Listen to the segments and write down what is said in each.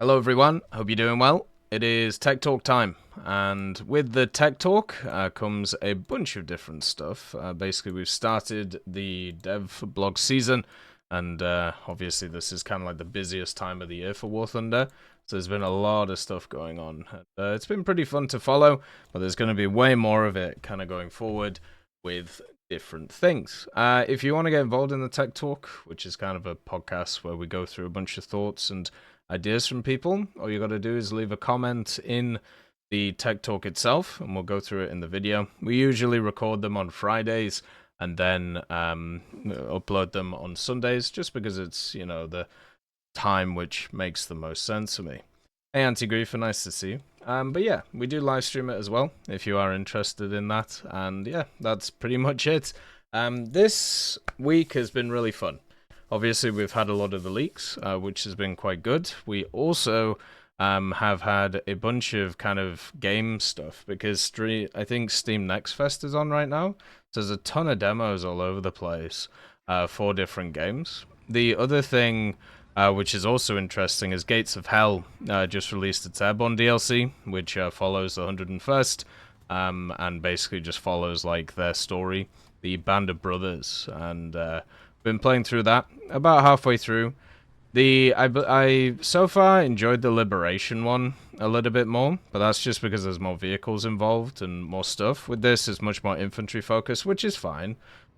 Hello everyone, hope you're doing well. It is Tech Talk time, and with the Tech Talk comes a bunch of different stuff. Basically, we've started the dev blog season, and obviously this is kind of like the busiest time of the year for War Thunder, so there's been a lot of stuff going on. It's been pretty fun to follow, but there's going to be way more of it kind of going forward with different things. If you want to get involved in the Tech Talk, which is kind of a podcast where we go through a bunch of thoughts and ideas from people, all you got to do is leave a comment in the Tech Talk itself, and we'll go through it in the video. We usually record them on Fridays and then upload them on Sundays, just because it's, you know, the time which makes the most sense for me. Hey, Anti-Griefer, nice to see you. But yeah, we do live stream it as well, if you are interested in that. And yeah, that's pretty much it. This week has been really fun. Obviously, we've had a lot of the leaks, which has been quite good. We also have had a bunch of kind of game stuff, because I think Steam Next Fest is on right now. So there's a ton of demos all over the place for different games. The other thing, which is also interesting, is Gates of Hell just released its Airborne DLC, which follows the 101st, and basically just follows like their story, the Band of Brothers, and been playing through that about halfway through. I so far enjoyed the Liberation one a little bit more, but that's just because there's more vehicles involved and more stuff. With this, it's much more infantry focused, which is fine,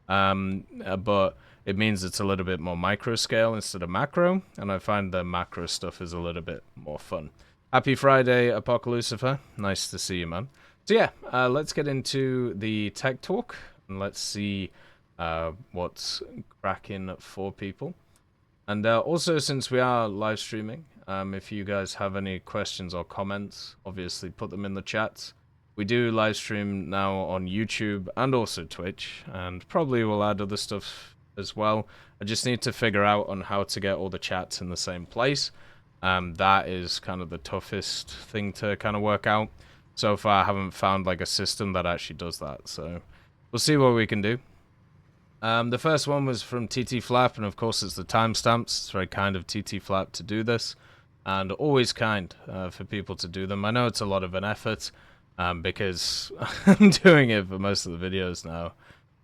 but it means it's a little bit more micro scale instead of macro, and I find the macro stuff is a little bit more fun. Happy Friday, Apocalypsifer. Nice to see you, man. So yeah, let's get into the tech talk, and let's see what's cracking for people. And also, since we are live streaming, if you guys have any questions or comments, obviously put them in the chat. We do live stream now on YouTube and also Twitch, and probably we'll add other stuff as well. I just need to figure out on how to get all the chats in the same place. That is kind of the toughest thing to kind of work out. So far, I haven't found like a system that actually does that, so we'll see what we can do. The first one was from TT Flap, and of course it's the timestamps. It's very kind of TT Flap to do this, and always kind for people to do them. I know it's a lot of an effort, because I'm doing it for most of the videos now,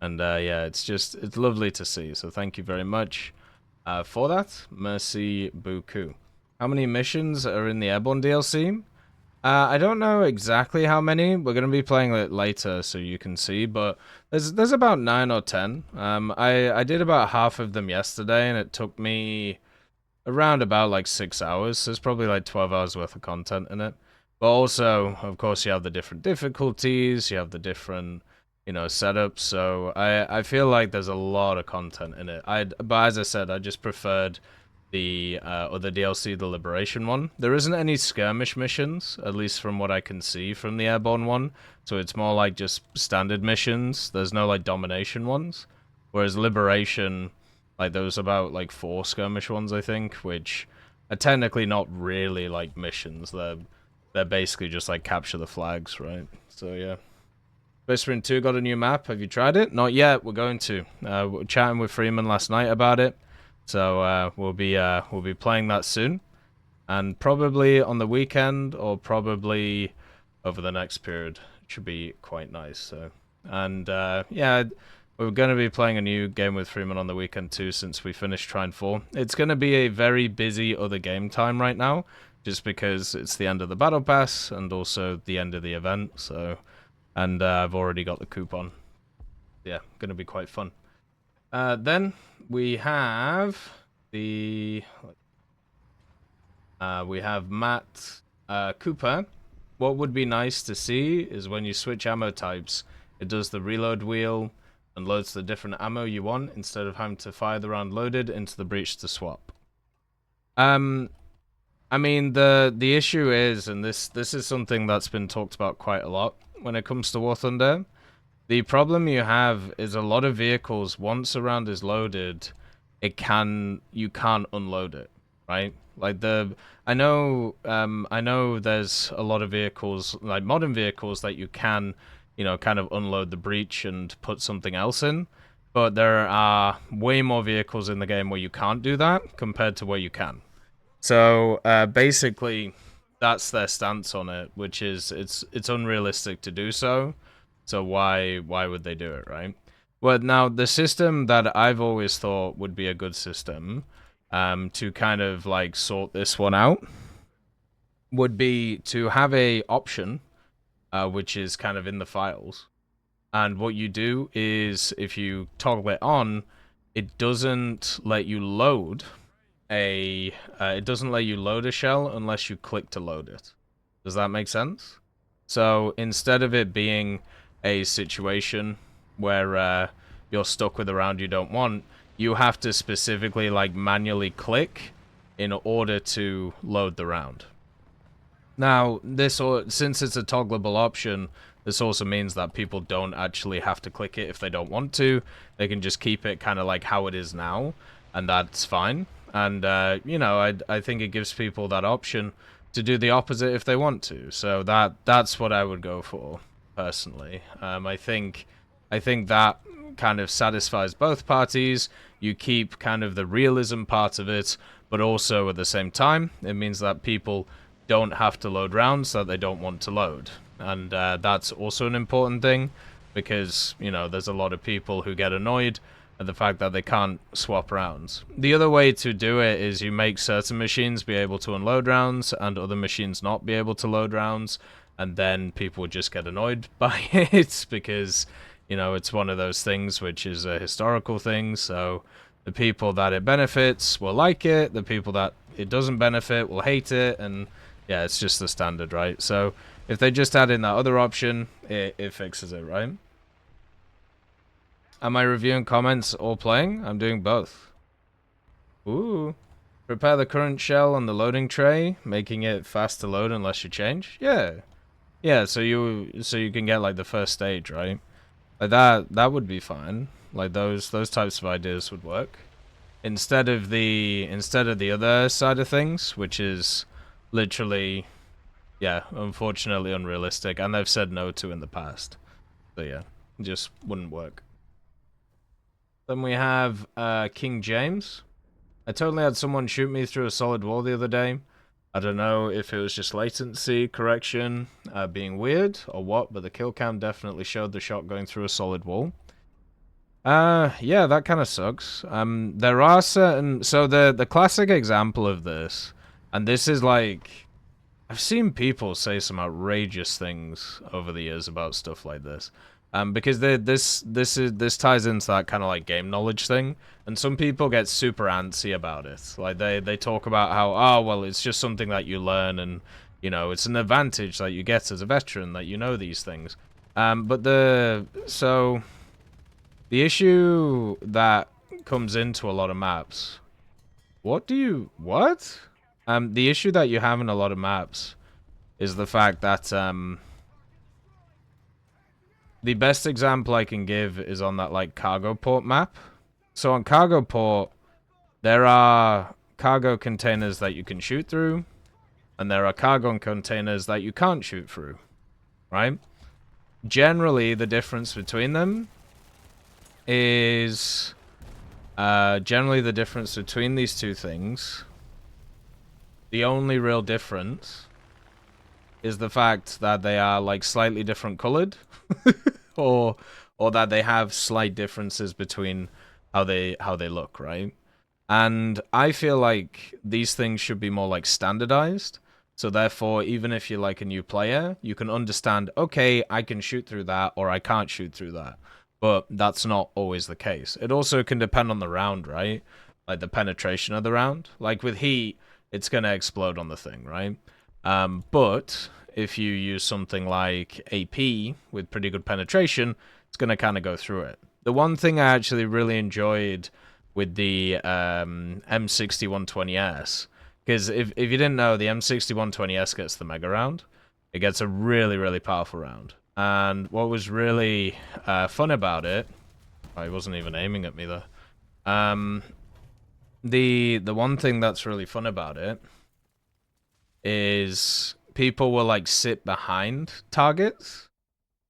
and yeah, it's lovely to see, so thank you very much for that. Merci beaucoup. How many missions are in the Airborne DLC? I don't know exactly how many. We're going to be playing it later so you can see, but there's about 9 or 10. I did about half of them yesterday, and it took me around about like 6 hours, so there's probably like 12 hours worth of content in it. But also, of course, you have the different difficulties, you have the different, you know, setups, so I feel like there's a lot of content in it. But as I said, I just preferred the other DLC, the Liberation one. There isn't any skirmish missions, at least from what I can see from the Airborne one, so it's more like just standard missions. There's no like domination ones, whereas Liberation, like there was about like 4 skirmish ones, I think, which are technically not really like missions. They're basically just like capture the flags, right? So yeah. Whispering 2 got a new map. Have you tried it? Not yet. We're going to. We're chatting with Freeman last night about it. So we'll be playing that soon, and probably on the weekend or probably over the next period. It should be quite nice. So, and yeah, we're going to be playing a new game with Freeman on the weekend too, since we finished Trine 4. It's going to be a very busy other game time right now, just because it's the end of the battle pass and also the end of the event. So, and I've already got the coupon. Yeah, going to be quite fun. Then we have we have Matt Cooper. What would be nice to see is when you switch ammo types, it does the reload wheel and loads the different ammo you want instead of having to fire the round loaded into the breech to swap. I mean, the issue is, and this is something that's been talked about quite a lot when it comes to War Thunder. The problem you have is a lot of vehicles, once a round is loaded, you can't unload it, right? Like I know there's a lot of vehicles, like modern vehicles, that you can, you know, kind of unload the breech and put something else in, but there are way more vehicles in the game where you can't do that compared to where you can. So basically, that's their stance on it, which is it's unrealistic to do so. So why would they do it, right? Well, now the system that I've always thought would be a good system, to kind of like sort this one out, would be to have a option, which is kind of in the files. And what you do is, if you toggle it on, it doesn't let you load it doesn't let you load a shell unless you click to load it. Does that make sense? So instead of it being a situation where you're stuck with a round you don't want, you have to specifically like manually click in order to load the round. Now, since it's a toggleable option, this also means that people don't actually have to click it if they don't want to. They can just keep it kind of like how it is now, and that's fine. And, you know, I think it gives people that option to do the opposite if they want to. So that's what I would go for, personally. I think that kind of satisfies both parties. You keep kind of the realism part of it, but also at the same time, it means that people don't have to load rounds that they don't want to load. And that's also an important thing, because, you know, there's a lot of people who get annoyed at the fact that they can't swap rounds. The other way to do it is you make certain machines be able to unload rounds and other machines not be able to load rounds, and then people would just get annoyed by it because, you know, it's one of those things which is a historical thing. So the people that it benefits will like it, the people that it doesn't benefit will hate it, and yeah, it's just the standard, right? So if they just add in that other option, it fixes it, right? Am I reviewing comments or playing? I'm doing both. Ooh. Prepare the current shell on the loading tray, making it fast to load unless you change? Yeah. Yeah, so you can get like the first stage, right? Like that would be fine. Like those types of ideas would work. Instead of the other side of things, which is literally, yeah, unfortunately unrealistic, and they've said no to in the past. So yeah, it just wouldn't work. Then we have King James. I totally had someone shoot me through a solid wall the other day. I don't know if it was just latency correction being weird or what, but the kill cam definitely showed the shot going through a solid wall. Yeah, that kind of sucks. There are certain... So the classic example of this, and this is like... I've seen people say some outrageous things over the years about stuff like this. Because this ties into that kind of like game knowledge thing, and some people get super antsy about it. Like they talk about how, oh well, it's just something that you learn, and you know it's an advantage that you get as a veteran that you know these things. But the issue that comes into a lot of maps. What? The issue that you have in a lot of maps is the fact that the best example I can give is on that like cargo port map. So on cargo port, there are cargo containers that you can shoot through, and there are cargo containers that you can't shoot through, right? Generally, the difference between them is generally the difference between these two things. The only real difference is the fact that they are like slightly different colored, or that they have slight differences between how they look, right? And I feel like these things should be more like standardized. So therefore, even if you're like a new player, you can understand, okay, I can shoot through that or I can't shoot through that. But that's not always the case. It also can depend on the round, right? Like the penetration of the round. Like with heat, it's going to explode on the thing, right? But if you use something like AP with pretty good penetration, it's going to kind of go through it. The one thing I actually really enjoyed with the M6120S, because if you didn't know, the M6120S gets the mega round. It gets a really, really powerful round. And what was really fun about it, I wasn't even aiming at me there. The one thing that's really fun about it is people will like sit behind targets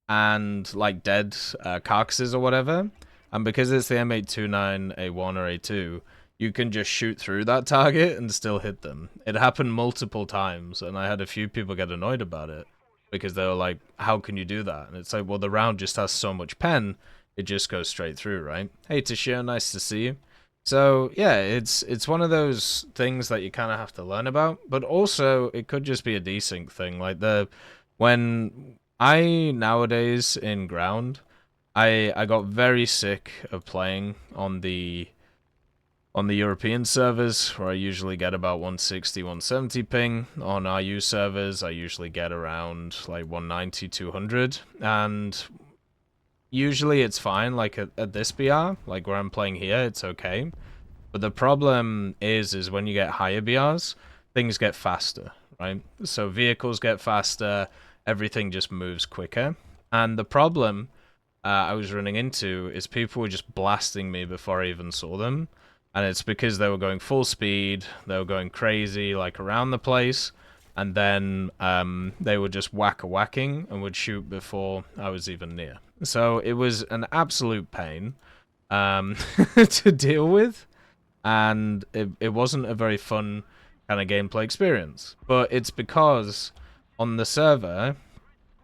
and like dead carcasses or whatever, and because it's the M829A1 or A2, you can just shoot through that target and still hit them. It happened multiple times, and I had a few people get annoyed about it because they were like, how can you do that? And it's like, well, the round just has so much pen, it just goes straight through, right? Hey, Tashir, nice to see you. So, yeah, it's one of those things that you kind of have to learn about, but also it could just be a desync thing. Like, when I, nowadays, in ground, I got very sick of playing on the European servers, where I usually get about 160, 170 ping. On RU servers, I usually get around like 190, 200. And usually it's fine, like at this BR, like where I'm playing here, it's okay. But the problem is when you get higher BRs, things get faster, right? So vehicles get faster, everything just moves quicker. And the problem I was running into is people were just blasting me before I even saw them. And it's because they were going full speed, they were going crazy, like around the place, and then they were just whack-a-whacking and would shoot before I was even near. So it was an absolute pain to deal with, and it wasn't a very fun kind of gameplay experience. But it's because on the server,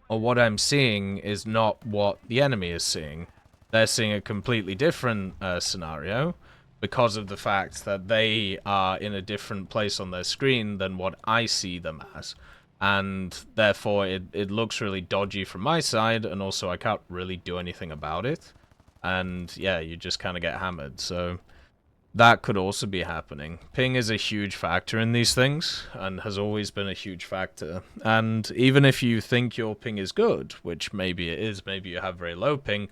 or what I'm seeing is not what the enemy is seeing. They're seeing a completely different scenario because of the fact that they are in a different place on their screen than what I see them as. And therefore, it looks really dodgy from my side, and also I can't really do anything about it. And yeah, you just kind of get hammered. So that could also be happening. Ping is a huge factor in these things, and has always been a huge factor. And even if you think your ping is good, which maybe it is, maybe you have very low ping,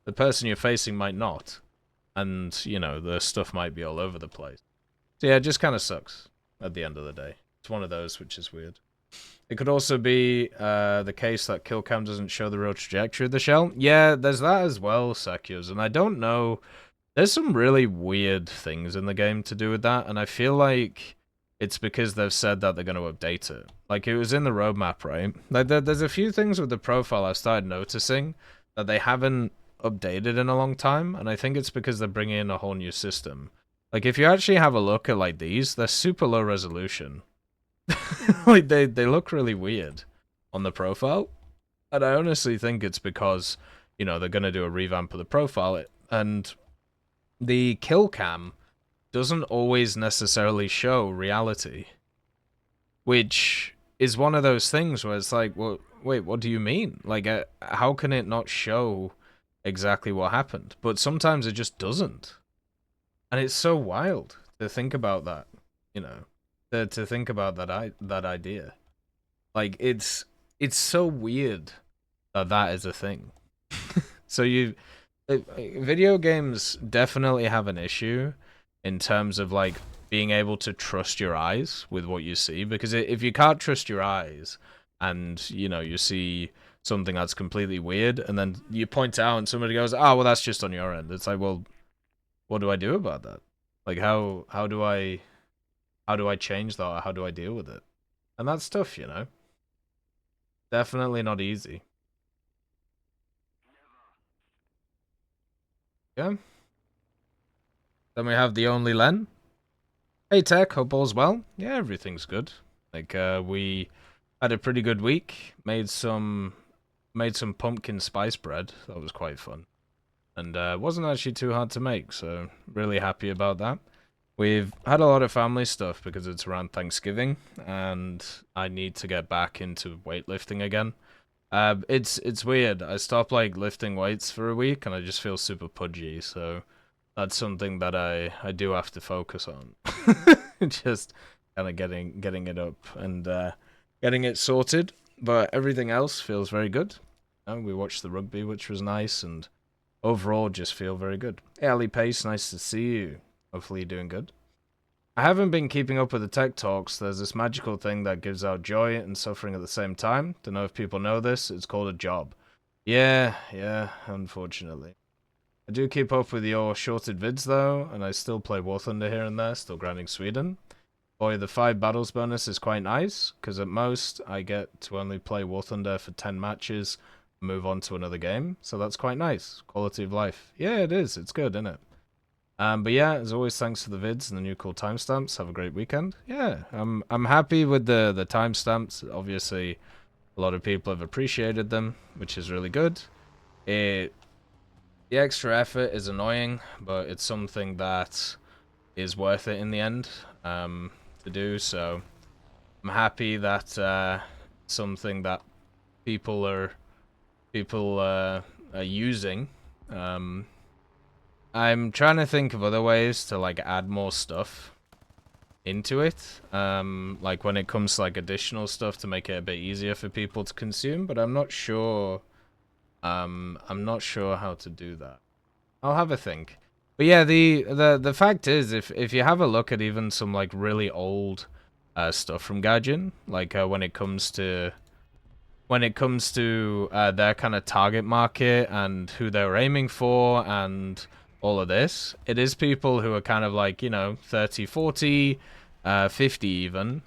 the person you're facing might not. And, you know, the stuff might be all over the place. So yeah, it just kind of sucks at the end of the day. It's one of those, which is weird. It could also be the case that kill cam doesn't show the real trajectory of the shell. Yeah, there's that as well, Sakyos, and I don't know. There's some really weird things in the game to do with that, and I feel like it's because they've said that they're going to update it. Like, it was in the roadmap, right? Like, there's a few things with the profile I've started noticing that they haven't updated in a long time, and I think it's because they're bringing in a whole new system. Like, if you actually have a look at, like, these, they're super low resolution. Like, they look really weird on the profile, and I honestly think it's because, you know, they're going to do a revamp of the profile, and the kill cam doesn't always necessarily show reality, which is one of those things where it's like, well, wait, what do you mean? Like, how can it not show exactly what happened? But sometimes it just doesn't, and it's so wild to think about that, you know, to think about that idea. Like, it's so weird that that is a thing. So video games definitely have an issue in terms of, like, being able to trust your eyes with what you see, because if you can't trust your eyes and, you know, you see something that's completely weird and then you point out and somebody goes, oh, well, that's just on your end, it's like, well, what do I do about that? Like, how do I change that, or how do I deal with it? And that's tough, you know. Definitely not easy. Yeah. Then we have the only Len. Hey Tech, hope all's well. Yeah, everything's good. Like, we had a pretty good week. Made some pumpkin spice bread. That was quite fun. And wasn't actually too hard to make, so really happy about that. We've had a lot of family stuff because it's around Thanksgiving, and I need to get back into weightlifting again. It's weird. I stopped, like, lifting weights for a week, and I just feel super pudgy, so that's something that I do have to focus on. Just kind of getting it up and getting it sorted. But everything else feels very good. We watched the rugby, which was nice, and overall just feel very good. Hey, Ali Pace, nice to see you. Hopefully you're doing good. I haven't been keeping up with the tech talks. There's this magical thing that gives out joy and suffering at the same time. Don't know if people know this. It's called a job. Yeah, unfortunately. I do keep up with your shorted vids, though, and I still play War Thunder here and there, still grinding Sweden. Boy, the 5 battles bonus is quite nice, because at most, I get to only play War Thunder for 10 matches, move on to another game, so that's quite nice. Quality of life. Yeah, it is. It's good, isn't it? But yeah, as always, thanks for the vids and the new cool timestamps. Have a great weekend. Yeah, I'm happy with the timestamps. Obviously, a lot of people have appreciated them, which is really good. The extra effort is annoying, but it's something that is worth it in the end to do. So I'm happy that something that people are using. I'm trying to think of other ways to like add more stuff into it, like when it comes to like additional stuff to make it a bit easier for people to consume, but I'm not sure how to do that. I'll have a think. But yeah, the fact is, if you have a look at even some like really old stuff from Gaijin, like when it comes to their kind of target market and who they're aiming for and all of this, it is people who are kind of like, 30, 40, 50 even,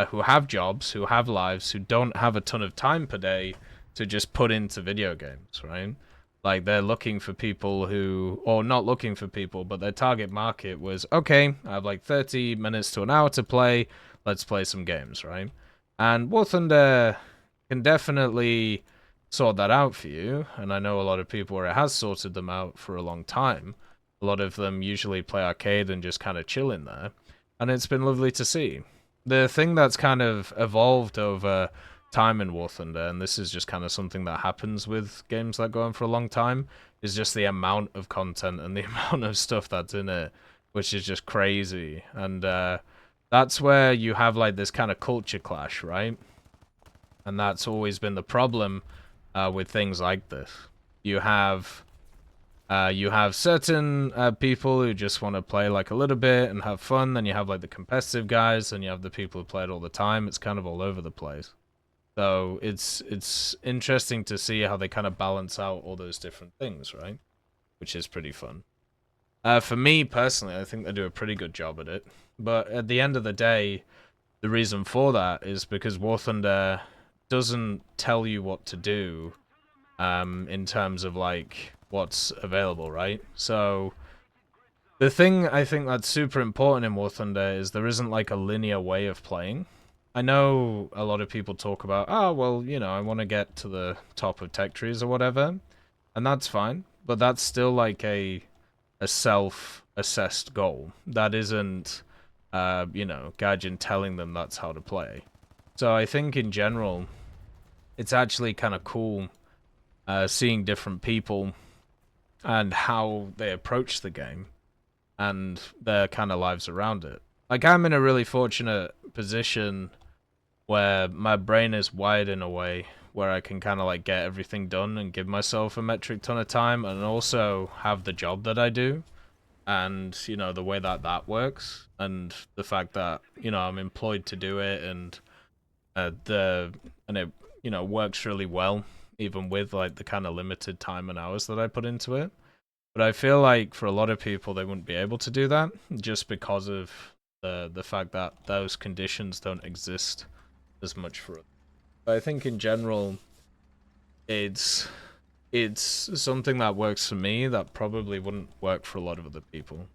who have jobs, who have lives, who don't have a ton of time per day to just put into video games, right? Like, they're looking for people who, or not looking for people, but their target market was, okay, I have like 30 minutes to an hour to play, let's play some games, right? And War Thunder can definitely sort that out for you, and I know a lot of people where it has sorted them out for a long time. A lot of them usually play arcade and just kind of chill in there, and it's been lovely to see. The thing that's kind of evolved over time in War Thunder, and this is just kind of something that happens with games that go on for a long time, is just the amount of content and the amount of stuff that's in it, which is just crazy. And that's where you have like this kind of culture clash, right? And that's always been the problem with things like this. You have certain people who just want to play like a little bit and have fun. Then you have like the competitive guys, and you have the people who play it all the time. It's kind of all over the place. So it's interesting to see how they kind of balance out all those different things, right? Which is pretty fun. For me personally, I think they do a pretty good job at it. But at the end of the day, the reason for that is because War Thunder doesn't tell you what to do in terms of like what's available, right? So the thing I think that's super important in War Thunder is there isn't like a linear way of playing. I know a lot of people talk about, oh, well, I want to get to the top of tech trees or whatever, and that's fine, but that's still like a self-assessed goal. That isn't, Gaijin telling them that's how to play. So I think in general, it's actually kind of cool seeing different people and how they approach the game and their kind of lives around it. Like, I'm in a really fortunate position where my brain is wired in a way where I can kind of like get everything done and give myself a metric ton of time, and also have the job that I do, and the way that works, and the fact that I'm employed to do it, and it works really well even with like the kind of limited time and hours that I put into it. But I feel like for a lot of people they wouldn't be able to do that just because of the fact that those conditions don't exist as much for us. But I think in general it's something that works for me that probably wouldn't work for a lot of other people.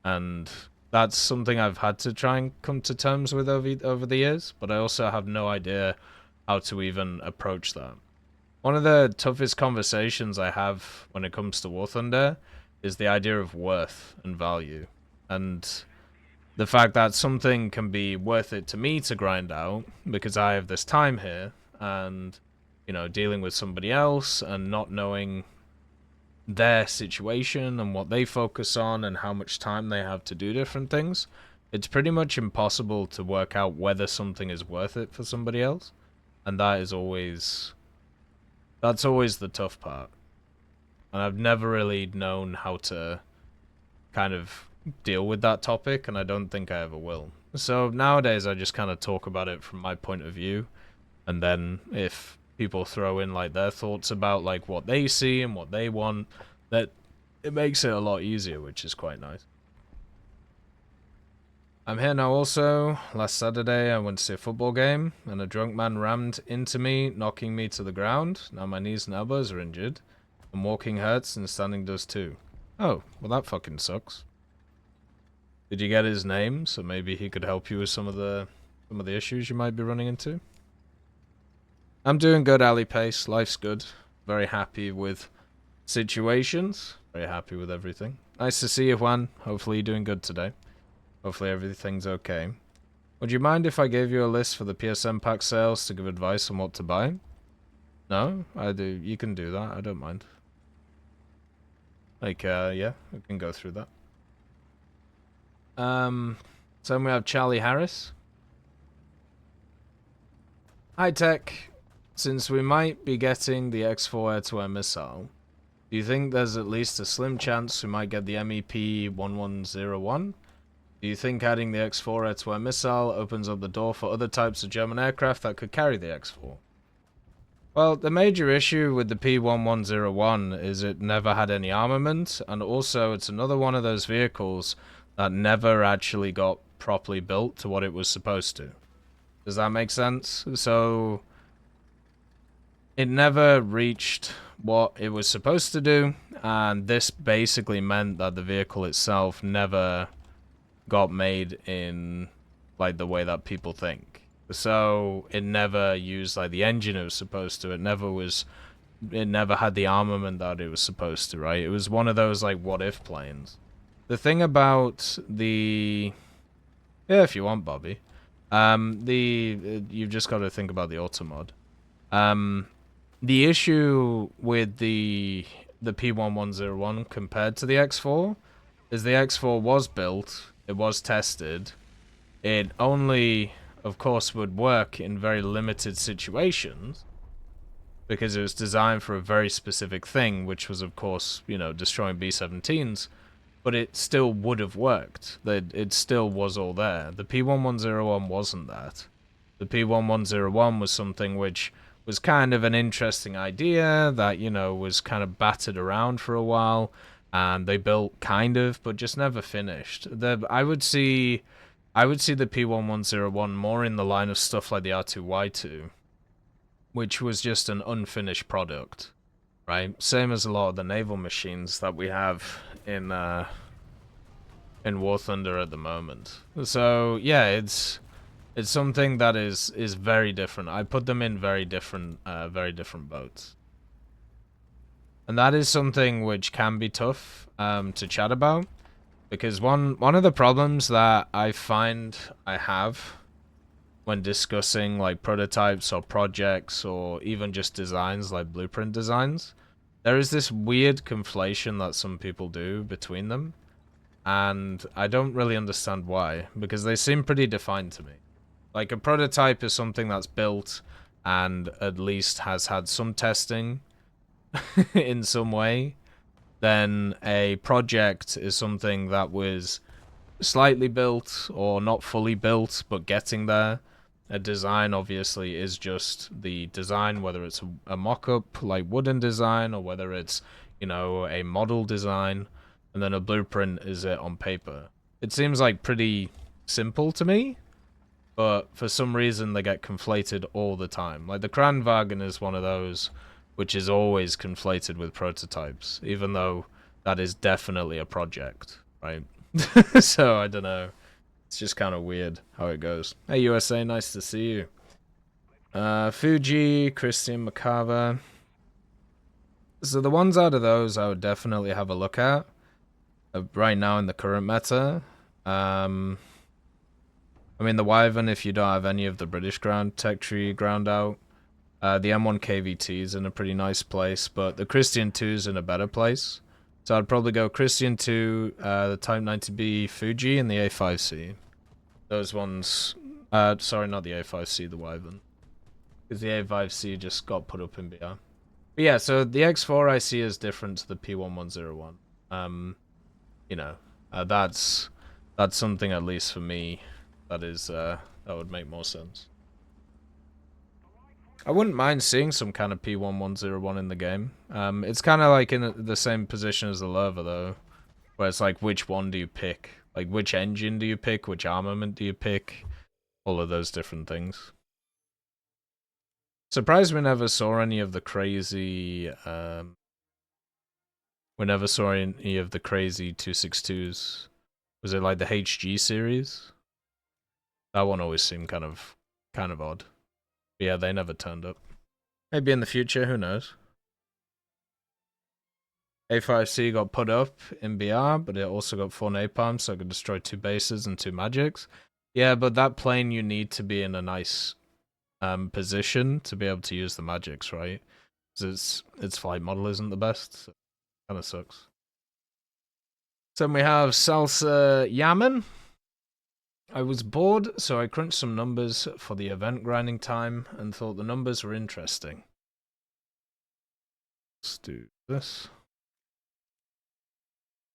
And that's something I've had to try and come to terms with over the years, but I also have no idea how to even approach that. One of the toughest conversations I have when it comes to War Thunder is the idea of worth and value. And the fact that something can be worth it to me to grind out because I have this time here, and dealing with somebody else and not knowing their situation and what they focus on and how much time they have to do different things, it's pretty much impossible to work out whether something is worth it for somebody else. And that's always the tough part. And I've never really known how to kind of deal with that topic, and I don't think I ever will. So nowadays I just kind of talk about it from my point of view, and then if people throw in like their thoughts about like what they see and what they want, that it makes it a lot easier, which is quite nice. I'm here now also. Last Saturday I went to see a football game and a drunk man rammed into me, knocking me to the ground. Now my knees and elbows are injured, and walking hurts and standing does too. Oh, well that fucking sucks. Did you get his name? So maybe he could help you with some of the issues you might be running into. I'm doing good, Ali Pace. Life's good. Very happy with situations. Very happy with everything. Nice to see you, Juan. Hopefully you're doing good today. Hopefully everything's okay. Would you mind if I gave you a list for the PSM pack sales to give advice on what to buy? No? I do. You can do that. I don't mind. Like, yeah, we can go through that. So then we have Charlie Harris. Hi, TEC. Since we might be getting the X4 air-to-air missile, do you think there's at least a slim chance we might get the MEP 1101? Do you think adding the X4 air-to-air missile opens up the door for other types of German aircraft that could carry the X4? Well, the major issue with the P1101 is it never had any armament, and also it's another one of those vehicles that never actually got properly built to what it was supposed to. Does that make sense? So it never reached what it was supposed to do, and this basically meant that the vehicle itself never got made in like the way that people think. So it never used like the engine it was supposed to. It never had the armament that it was supposed to, right? It was one of those like what if planes. The thing about the if you want, Bobby. You've just got to think about the auto mod. The issue with the P1101 compared to the X4 is the X4 was built, it was tested, it only, of course, would work in very limited situations because it was designed for a very specific thing, which was, of course, you know, destroying B-17s, but it still would have worked. It still was all there. The P1101 wasn't that. The P1101 was something which was kind of an interesting idea that, you know, was kind of battered around for a while, and they built kind of, but just never finished. I would see the P1101 more in the line of stuff like the R2Y2, which was just an unfinished product, right? Same as a lot of the naval machines that we have in War Thunder at the moment. So yeah, it's something that is very different. I put them in very different boats. And that is something which can be tough to chat about, because one of the problems that I find I have when discussing like prototypes or projects or even just designs like blueprint designs, there is this weird conflation that some people do between them, and I don't really understand why, because they seem pretty defined to me. Like, a prototype is something that's built and at least has had some testing in some way. Then a project is something that was slightly built or not fully built, but getting there. A design, obviously, is just the design, whether it's a mock-up, like wooden design, or whether it's, you know, a model design. And then a blueprint is it on paper. It seems like pretty simple to me, but for some reason they get conflated all the time. Like the Kranwagen is one of those which is always conflated with prototypes, even though that is definitely a project, right? So I don't know. It's just kind of weird how it goes. Hey USA, nice to see you. Fuji, Christian McCarver. So the ones out of those I would definitely have a look at right now in the current meta. I mean, the Wyvern, if you don't have any of the British tech tree ground out. The M1 KVT is in a pretty nice place, but the Christian 2 is in a better place. So I'd probably go Christian 2, the Type 90B Fuji, and the A5C. Those ones... sorry, not the A5C, the Wyvern. Because the A5C just got put up in BR. But yeah, so the X4 I see as different to the P1101. You know, that's something, at least for me, that is that would make more sense. I wouldn't mind seeing some kind of P1101 in the game. It's kind of like in the same position as the Lerva, though, where it's like, which one do you pick? Like, which engine do you pick? Which armament do you pick? All of those different things. Surprised we never saw any of the crazy... we never saw any of the crazy 262s. Was it like the HG series? That one always seemed kind of odd. But yeah, they never turned up. Maybe in the future, who knows? A5C got put up in BR, but it also got 4 napalm, so I could destroy 2 bases and 2 magics. Yeah, but that plane you need to be in a nice position to be able to use the magics, right? Because its flight model isn't the best, so it kind of sucks. Then we have Salsa Yaman. I was bored, so I crunched some numbers for the event grinding time and thought the numbers were interesting. Let's do this.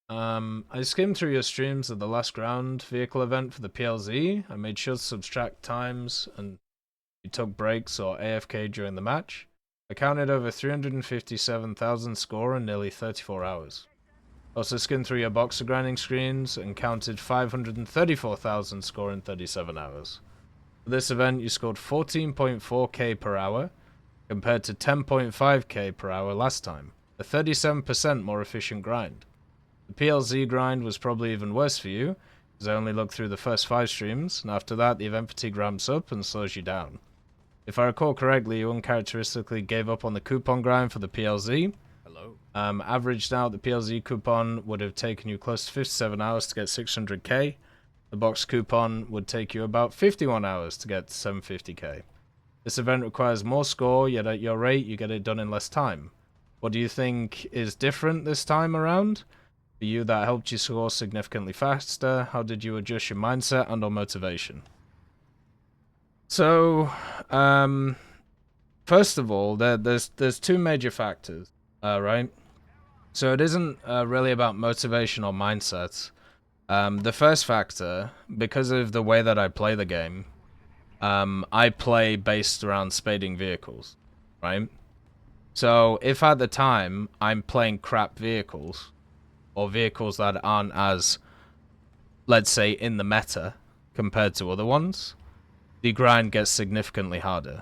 I skimmed through your streams of the last ground vehicle event for the PLZ. I made sure to subtract times and you took breaks or AFK during the match. I counted over 357,000 score in nearly 34 hours. Also skimmed through your boxer grinding screens and counted 534,000 score in 37 hours. For this event, you scored 14.4k per hour compared to 10.5k per hour last time. A 37% more efficient grind. The PLZ grind was probably even worse for you, because I only looked through the first 5 streams, and after that the event fatigue ramps up and slows you down. If I recall correctly, you uncharacteristically gave up on the coupon grind for the PLZ. Hello. Averaged out, the PLZ coupon would have taken you close to 57 hours to get 600k. The box coupon would take you about 51 hours to get 750k. This event requires more score, yet at your rate you get it done in less time. What do you think is different this time around? For you, that helped you score significantly faster. How did you adjust your mindset and or motivation? So, first of all, there's 2 major factors, right? So it isn't really about motivation or mindset. The first factor, because of the way that I play the game, I play based around spading vehicles, right? So if at the time I'm playing crap vehicles, or vehicles that aren't as, let's say, in the meta compared to other ones, the grind gets significantly harder.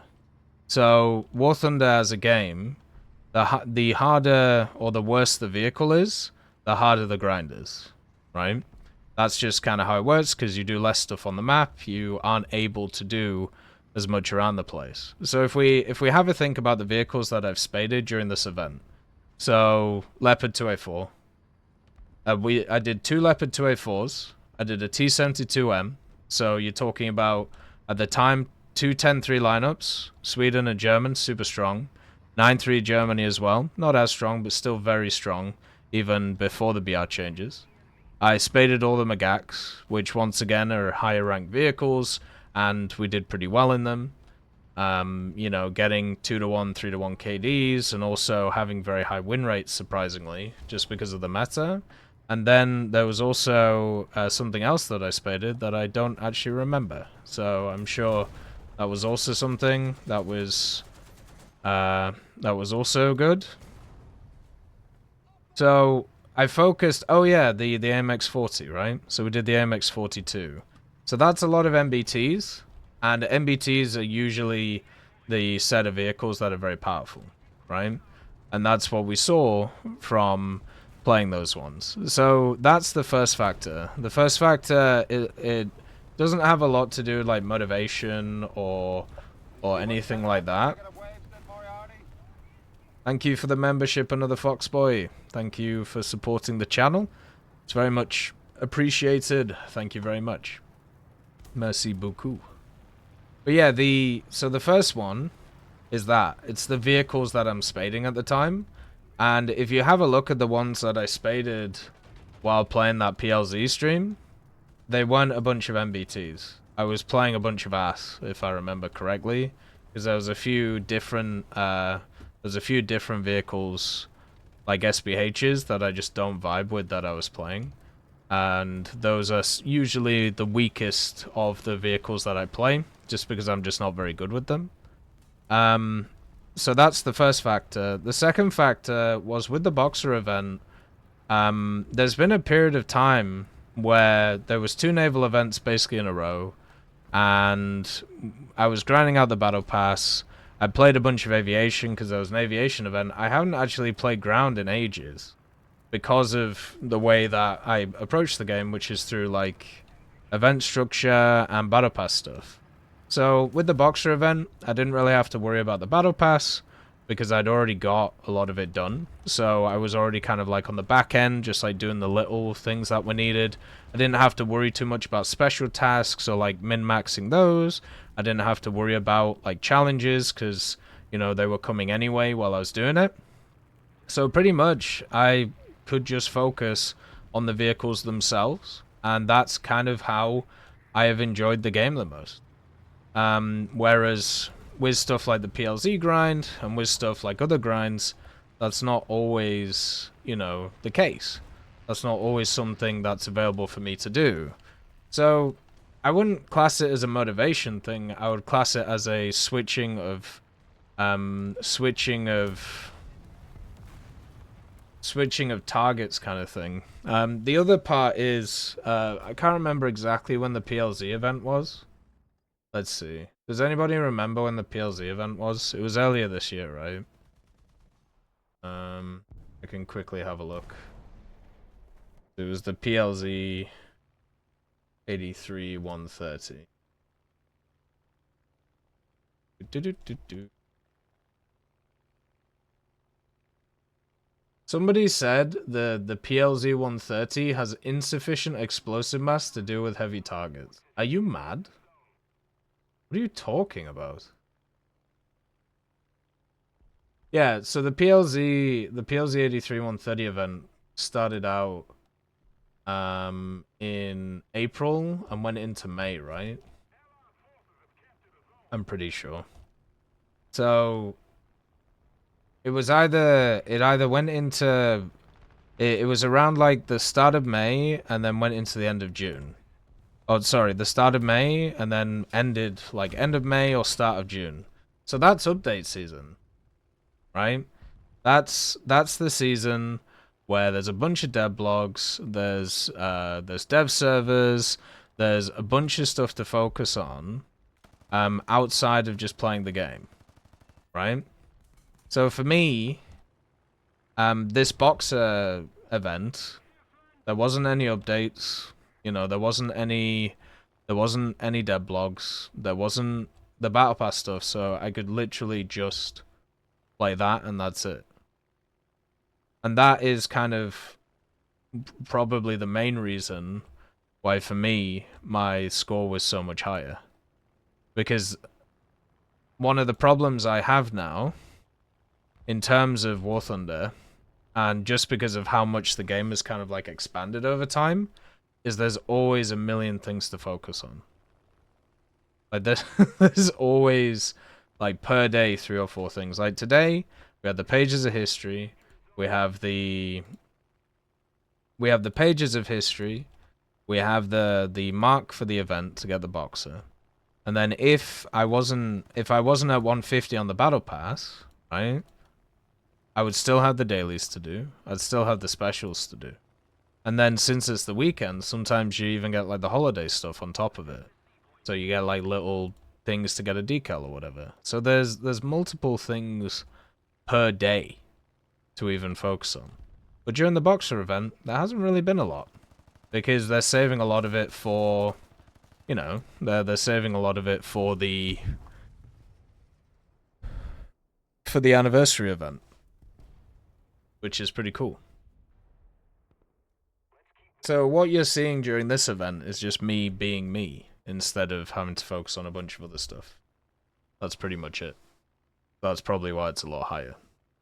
So War Thunder as a game, the harder or the worse the vehicle is, the harder the grind is, right? That's just kind of how it works, because you do less stuff on the map, you aren't able to do as much around the place. So if we have a think about the vehicles that I've spaded during this event, so Leopard 2A4, I did 2 Leopard 2A4s, I did a T-72M, so you're talking about, at the time, 2 10-3 lineups, Sweden and German, super strong, 9-3 Germany as well, not as strong, but still very strong, even before the BR changes. I spaded all the Magaks, which once again are higher ranked vehicles, and we did pretty well in them. You know, getting 2-1, 3-1 KDs, and also having very high win rates, surprisingly, just because of the meta. And then there was also something else that I spaded that I don't actually remember. So I'm sure that was also something that was also good. So I focused. Oh yeah, the AMX-40, right? So we did the AMX-42. So that's a lot of MBTs, and MBTs are usually the set of vehicles that are very powerful, right? And that's what we saw from playing those ones. So that's the first factor. The first factor, it doesn't have a lot to do with like motivation or anything like that. Thank you for the membership, another Foxboy. Thank you for supporting the channel. It's very much appreciated. Thank you very much. Merci beaucoup. But yeah, so the first one is that it's the vehicles that I'm spading at the time. And if you have a look at the ones that I spaded while playing that PLZ stream, they weren't a bunch of MBTs. I was playing a bunch of ass, if I remember correctly, because there was a few different vehicles like SBHs that I just don't vibe with that I was playing, and those are usually the weakest of the vehicles that I play, just because I'm just not very good with them. So that's the first factor. The second factor was with the Boxer event. There's been a period of time where there was 2 naval events basically in a row, and I was grinding out the battle pass. I played a bunch of aviation because there was an aviation event. I haven't actually played ground in ages. because of the way that I approach the game, which is through like event structure and battle pass stuff. So with the Boxer event, I didn't really have to worry about the battle pass because I'd already got a lot of it done. So I was already kind of like on the back end, just like doing the little things that were needed. I didn't have to worry too much about special tasks or like min-maxing those. I didn't have to worry about like challenges because, you know, they were coming anyway while I was doing it. So pretty much I could just focus on the vehicles themselves, and that's kind of how I have enjoyed the game the most. Whereas with stuff like the PLZ grind and with stuff like other grinds, that's not always, you know, the case. That's not always something that's available for me to do. So I wouldn't class it as a motivation thing. I would class it as a switching of targets kind of thing. The other part is I can't remember exactly when the PLZ event was. Let's see. Does anybody remember when the PLZ event was? It was earlier this year, right? I can quickly have a look. It was the PLZ 83-130. Somebody said the PLZ 130 has insufficient explosive mass to deal with heavy targets. Are you mad? What are you talking about? Yeah, so the PLZ 83-130 event started out in April and went into May, right? I'm pretty sure. So it was either went into it was around like the start of May and then went into the end of June. Oh, sorry, the start of May and then ended like end of May or start of June. So that's update season, right? That's the season where there's a bunch of dev blogs, there's dev servers, there's a bunch of stuff to focus on, outside of just playing the game, right? So for me, this Boxer event, there wasn't any updates, you know, there wasn't any dev blogs, there wasn't the battle pass stuff, so I could literally just play that and that's it. And that is kind of probably the main reason why, for me, my score was so much higher. Because one of the problems I have now, in terms of War Thunder, and just because of how much the game has kind of like expanded over time, is there's always a million things to focus on. Like there's always like per day 3 or 4 things. Like today, we had the pages of history, we have the pages of history, we have the mark for the event to get the Boxer. And then if I wasn't at 150 on the battle pass, right? I would still have the dailies to do. I'd still have the specials to do. And then since it's the weekend, sometimes you even get like the holiday stuff on top of it. So you get like little things to get a decal or whatever. So there's multiple things per day to even focus on. But during the Boxer event, there hasn't really been a lot. Because they're saving a lot of it for, you know, they're saving a lot of it for the anniversary event, which is pretty cool. So what you're seeing during this event is just me being me, instead of having to focus on a bunch of other stuff. That's pretty much it. That's probably why it's a lot higher.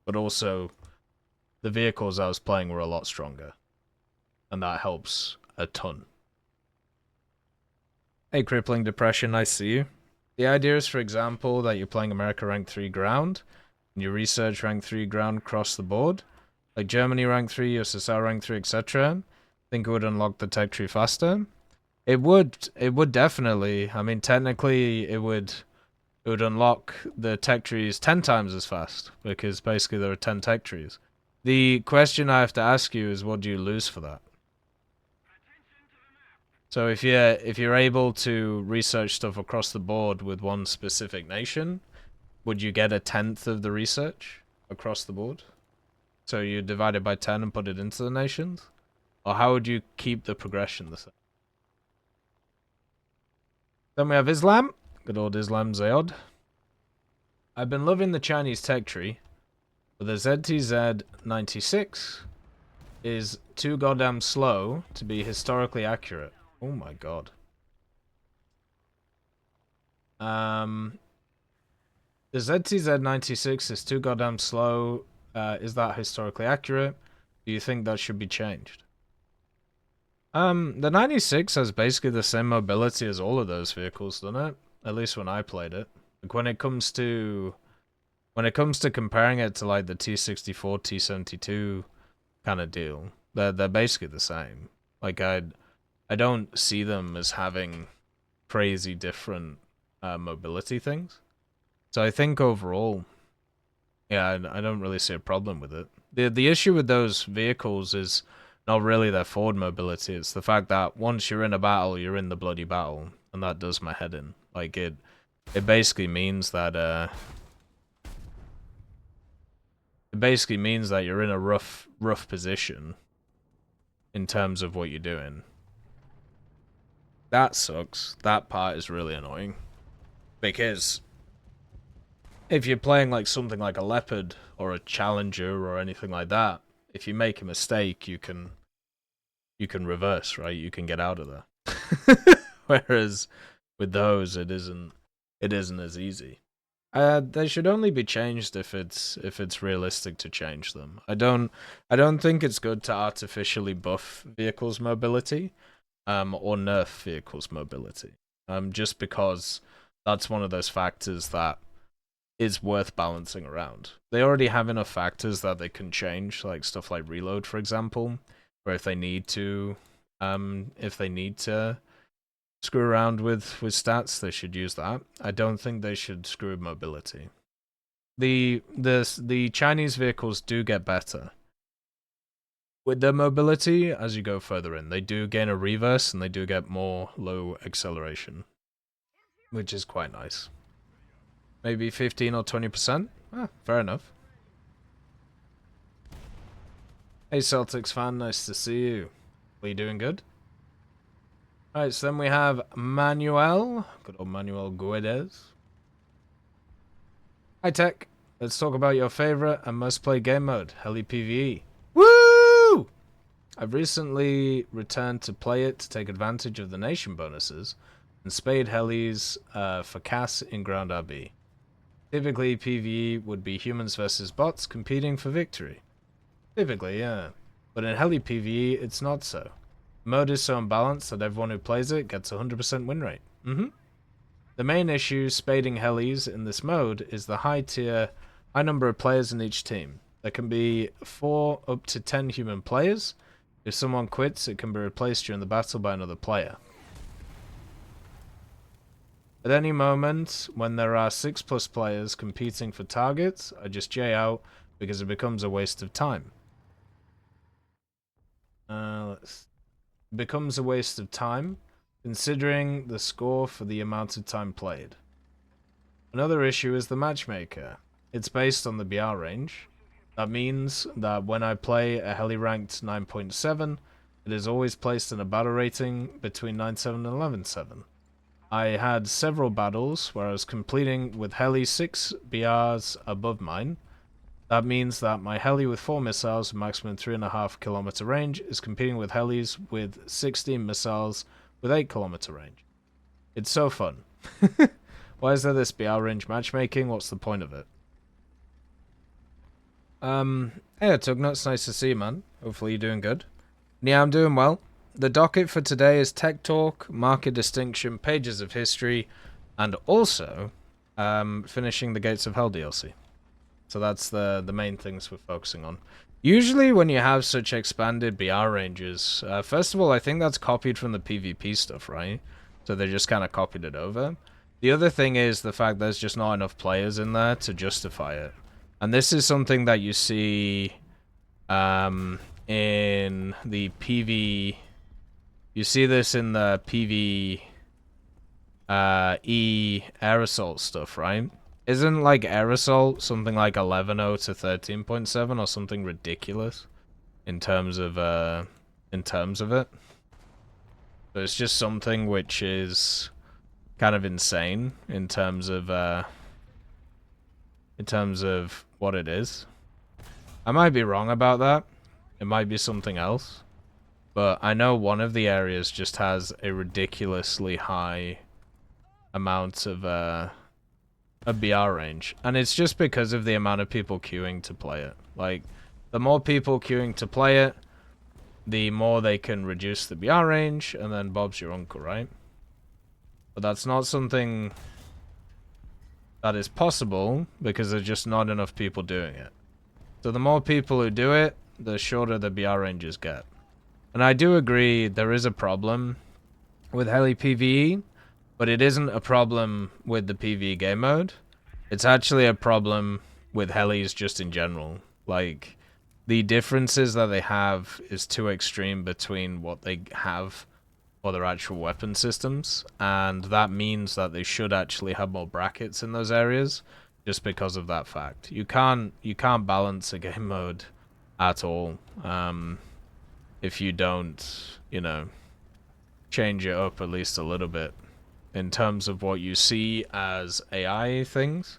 But also, the vehicles I was playing were a lot stronger. And that helps a ton. Hey, Crippling Depression, nice to see you. The idea is, for example, that you're playing America Rank 3 Ground, and you research Rank 3 Ground across the board, like Germany Rank 3, USSR Rank 3, etc. Think it would unlock the tech tree faster? It would definitely. I mean, technically, it would unlock the tech trees 10 times as fast, because basically there are 10 tech trees. The question I have to ask you is, what do you lose for that? So if you're able to research stuff across the board with one specific nation, would you get 1/10 of the research across the board? So you divide it by 10 and put it into the nations? Or how would you keep the progression the same? Then we have Islam. Good old Islam Zayod. I've been loving the Chinese tech tree, but the ZTZ-96 is too goddamn slow to be historically accurate. Oh my god. The ZTZ-96 is too goddamn slow. Is that historically accurate? Do you think that should be changed? The 96 has basically the same mobility as all of those vehicles, doesn't it? At least when I played it. Like when it comes to comparing it to like the T64, T72 kind of deal, they're basically the same. Like I don't see them as having crazy different mobility things. So I think overall, yeah, I don't really see a problem with it. The issue with those vehicles is not really their forward mobility. It's the fact that once you're in a battle, you're in the bloody battle, and that does my head in. Like it basically means that you're in a rough position in terms of what you're doing. That sucks. That part is really annoying. Because if you're playing like something like a Leopard or a Challenger or anything like that, if you make a mistake, you can reverse, right? You can get out of there. Whereas with those, it isn't as easy. They should only be changed if it's realistic to change them. I don't think it's good to artificially buff vehicles' mobility, or nerf vehicles' mobility. Just because that's one of those factors that is worth balancing around. They already have enough factors that they can change, like stuff like reload, for example, where if they need to screw around with stats, they should use that. I don't think they should screw with mobility. The Chinese vehicles do get better with their mobility as you go further in. They do gain a reverse and they do get more low acceleration, which is quite nice. Maybe 15 or 20%? Ah, fair enough. Hey Celtics fan, nice to see you. Are you doing good? Alright, so then we have Manuel. Good old Manuel Guedes. Hi Tech. Let's talk about your favorite and most played game mode, Heli PvE. Woo! I've recently returned to play it to take advantage of the nation bonuses and spade helis for CAS in Ground RB. Typically, PvE would be humans versus bots competing for victory. Typically, yeah. But in Heli PvE, it's not so. The mode is so unbalanced that everyone who plays it gets a 100% win rate. The main issue spading helis in this mode is the high number of players in each team. There can be 4 up to 10 human players. If someone quits, it can be replaced during the battle by another player. At any moment, when there are 6+ players competing for targets, I just J out because it becomes a waste of time. It becomes a waste of time, considering the score for the amount of time played. Another issue is the matchmaker. It's based on the BR range. That means that when I play a heli ranked 9.7, it is always placed in a battle rating between 9.7 and 11.7. I had several battles where I was completing with heli 6 BRs above mine. That means that my heli with 4 missiles with maximum 3.5 kilometer range is competing with helis with 16 missiles with 8 kilometer range. It's so fun. Why is there this BR range matchmaking? What's the point of it? Hey Tugnuts, nice to see you, man. Hopefully you're doing good. Yeah, I'm doing well. The docket for today is Tech Talk, Market Distinction, Pages of History, and also finishing the Gates of Hell DLC. So that's the main things we're focusing on. Usually when you have such expanded BR ranges, first of all, I think that's copied from the PvP stuff, right? So they just kind of copied it over. The other thing is the fact there's just not enough players in there to justify it. And this is something that you see in the PV... You see this in the PvE air assault stuff, right? Isn't like air assault something like 11.0 to 13.7 or something ridiculous in terms of it? So it's just something which is kind of insane in terms of what it is. I might be wrong about that. It might be something else. But I know one of the areas just has a ridiculously high amount of a BR range. And it's just because of the amount of people queuing to play it. Like, the more people queuing to play it, the more they can reduce the BR range, and then Bob's your uncle, right? But that's not something that is possible because there's just not enough people doing it. So the more people who do it, the shorter the BR ranges get. And I do agree there is a problem with heli PvE, but it isn't a problem with the PvE game mode. It's actually a problem with helis just in general. Like, the differences that they have is too extreme between what they have for their actual weapon systems, and that means that they should actually have more brackets in those areas just because of that fact. You can't balance a game mode at all if you don't, you know, change it up at least a little bit in terms of what you see as AI things,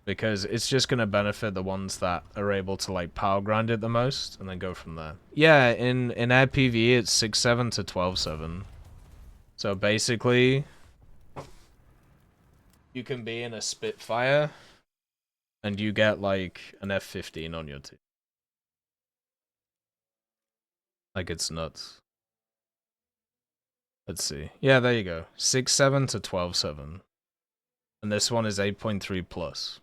because it's just going to benefit the ones that are able to like power grind it the most and then go from there. Yeah, in air PvE it's 6.7 to 12.7. So basically you can be in a Spitfire and you get like an F-15 on your team. Like, it's nuts. Let's see. Yeah, there you go. 6.7 to 12.7. And this one is 8.3 plus.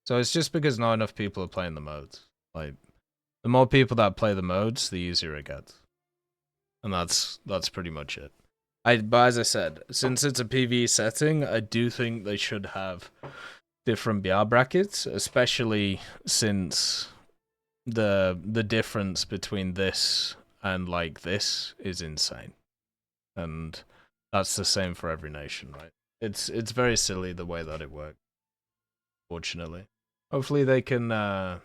So it's just because not enough people are playing the modes. Like, the more people that play the modes, the easier it gets. And that's pretty much it. But as I said, since it's a PvE setting, I do think they should have different BR brackets, especially since the difference between this and like this is insane. And that's the same for every nation, right? It's very silly the way that it works, fortunately. Hopefully they can have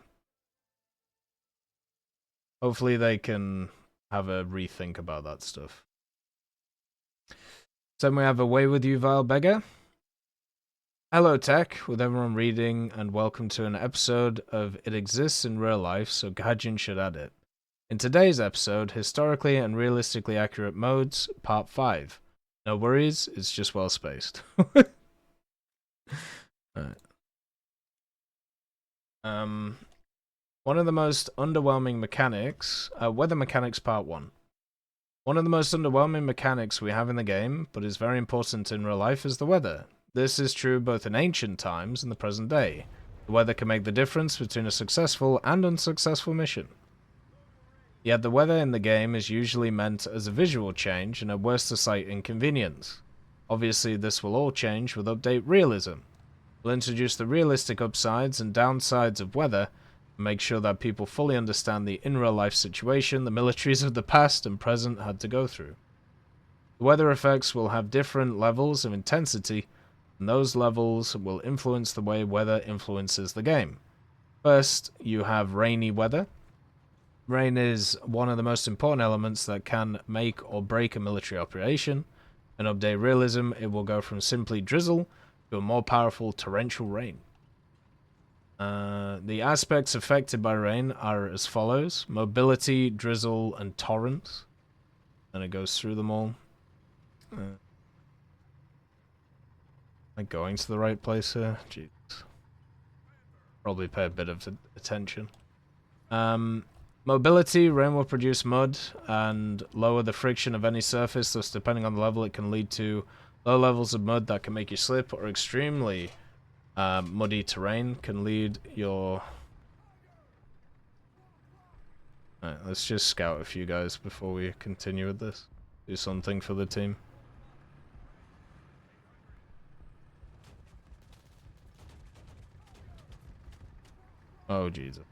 a rethink about that stuff. So we have Away with You, Vile Beggar. Hello, Tech, with everyone reading, and welcome to an episode of It Exists in Real Life, so Gaijin should add it. In today's episode, Historically and Realistically Accurate Modes, Part 5. No worries, it's just well spaced. Alright. One of the most underwhelming mechanics, Weather Mechanics Part 1. One of the most underwhelming mechanics we have in the game, but is very important in real life, is the weather. This is true both in ancient times and the present day. The weather can make the difference between a successful and unsuccessful mission. Yet the weather in the game is usually meant as a visual change and at worst a slight inconvenience. Obviously this will all change with Update Realism. We'll introduce the realistic upsides and downsides of weather and make sure that people fully understand the in-real-life situation the militaries of the past and present had to go through. The weather effects will have different levels of intensity, and those levels will influence the way weather influences the game. First, you have rainy weather. Rain is one of the most important elements that can make or break a military operation. In Update Realism, it will go from simply drizzle to a more powerful torrential rain. The aspects affected by rain are as follows: mobility, drizzle, and torrents. And it goes through them all. Am I going to the right place here? Jeez. Probably pay a bit of attention. Mobility, rain will produce mud and lower the friction of any surface, thus depending on the level it can lead to low levels of mud that can make you slip, or extremely muddy terrain can lead your... Alright, let's just scout a few guys before we continue with this. Do something for the team. Oh, Jesus.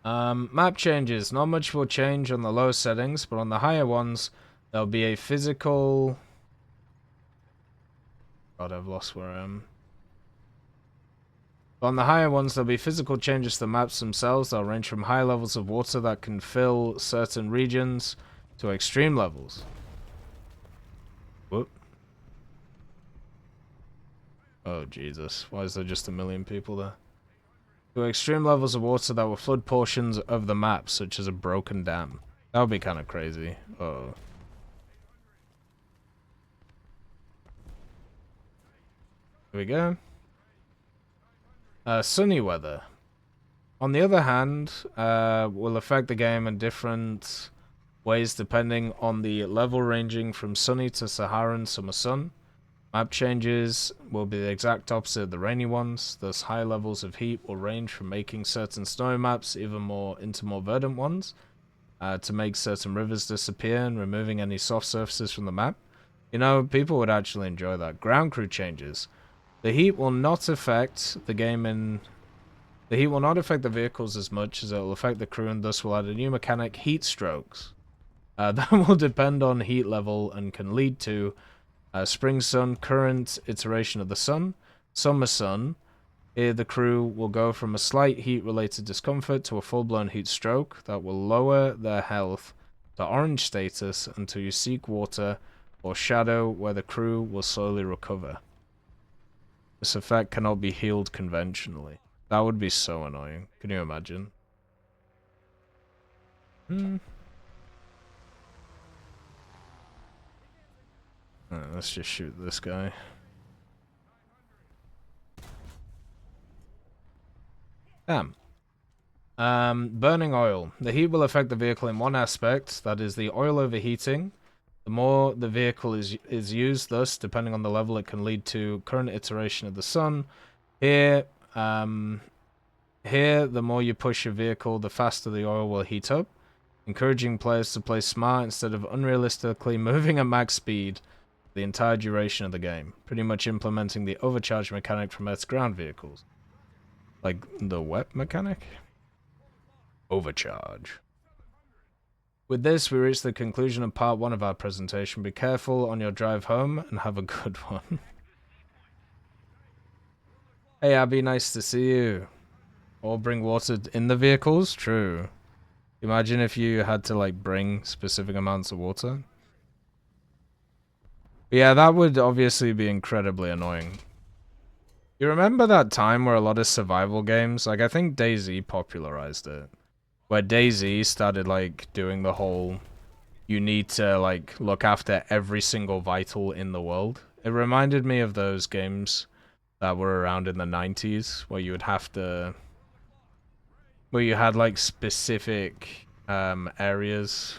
Map changes. Not much will change on the low settings, but on the higher ones, there'll be a physical... God, I've lost where I am. But on the higher ones, there'll be physical changes to the maps themselves. They'll range from high levels of water that can fill certain regions to extreme levels. Whoop. Oh, Jesus. Why is there just 1 million people there? To extreme levels of water that will flood portions of the map, such as a broken dam. That would be kind of crazy. Oh. Here we go. Sunny weather. On the other hand, will affect the game in different ways depending on the level ranging from sunny to Saharan summer sun. Map changes will be the exact opposite of the rainy ones, thus high levels of heat will range from making certain snowy maps even more into more verdant ones, to make certain rivers disappear and removing any soft surfaces from the map. You know, people would actually enjoy that. Ground crew changes. The heat will not affect the game in... The heat will not affect the vehicles as much as it will affect the crew, and thus will add a new mechanic, heat strokes. That will depend on heat level and can lead to spring sun, current iteration of the sun, summer sun. Here the crew will go from a slight heat-related discomfort to a full-blown heat stroke that will lower their health to orange status until you seek water or shadow where the crew will slowly recover. This effect cannot be healed conventionally. That would be so annoying. Can you imagine? Let's just shoot this guy. Damn. Burning oil. The heat will affect the vehicle in one aspect, that is the oil overheating. The more the vehicle is used, thus, depending on the level, it can lead to current iteration of the sun. Here, the more you push your vehicle, the faster the oil will heat up, encouraging players to play smart instead of unrealistically moving at max speed the entire duration of the game, pretty much implementing the overcharge mechanic from Earth's ground vehicles. Like the wet mechanic? Overcharge. With this, we reach the conclusion of part 1 of our presentation. Be careful on your drive home and have a good one. Hey Abby, nice to see you. Or bring water in the vehicles? True. Imagine if you had to like bring specific amounts of water. Yeah, that would obviously be incredibly annoying. You remember that time where a lot of survival games, like I think DayZ popularized it, where DayZ started like doing the whole, you need to like look after every single vital in the world. It reminded me of those games that were around in the 90s, where you would have to, where you had like specific areas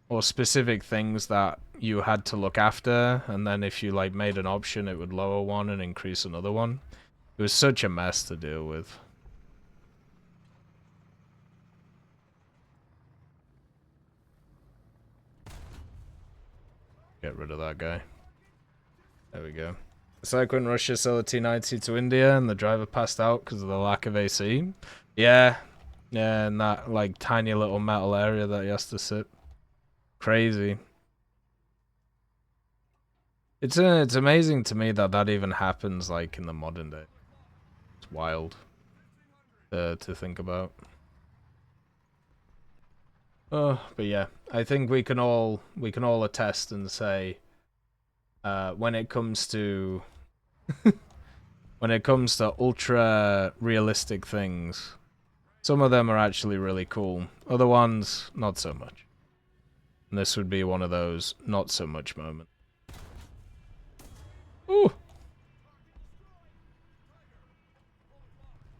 or specific things that you had to look after, and then if you like made an option, it would lower one and increase another one. It was such a mess to deal with. Get rid of that guy. There we go. It's like when Russia sold the T-90 to India and the driver passed out because of the lack of AC. Yeah, in that like tiny little metal area that he has to sit. Crazy. It's amazing to me that that even happens like in the modern day. It's wild to think about. Oh, but yeah, I think we can all attest and say, when it comes to when it comes to ultra realistic things, some of them are actually really cool. Other ones, not so much. And this would be one of those not so much moments. Ooh.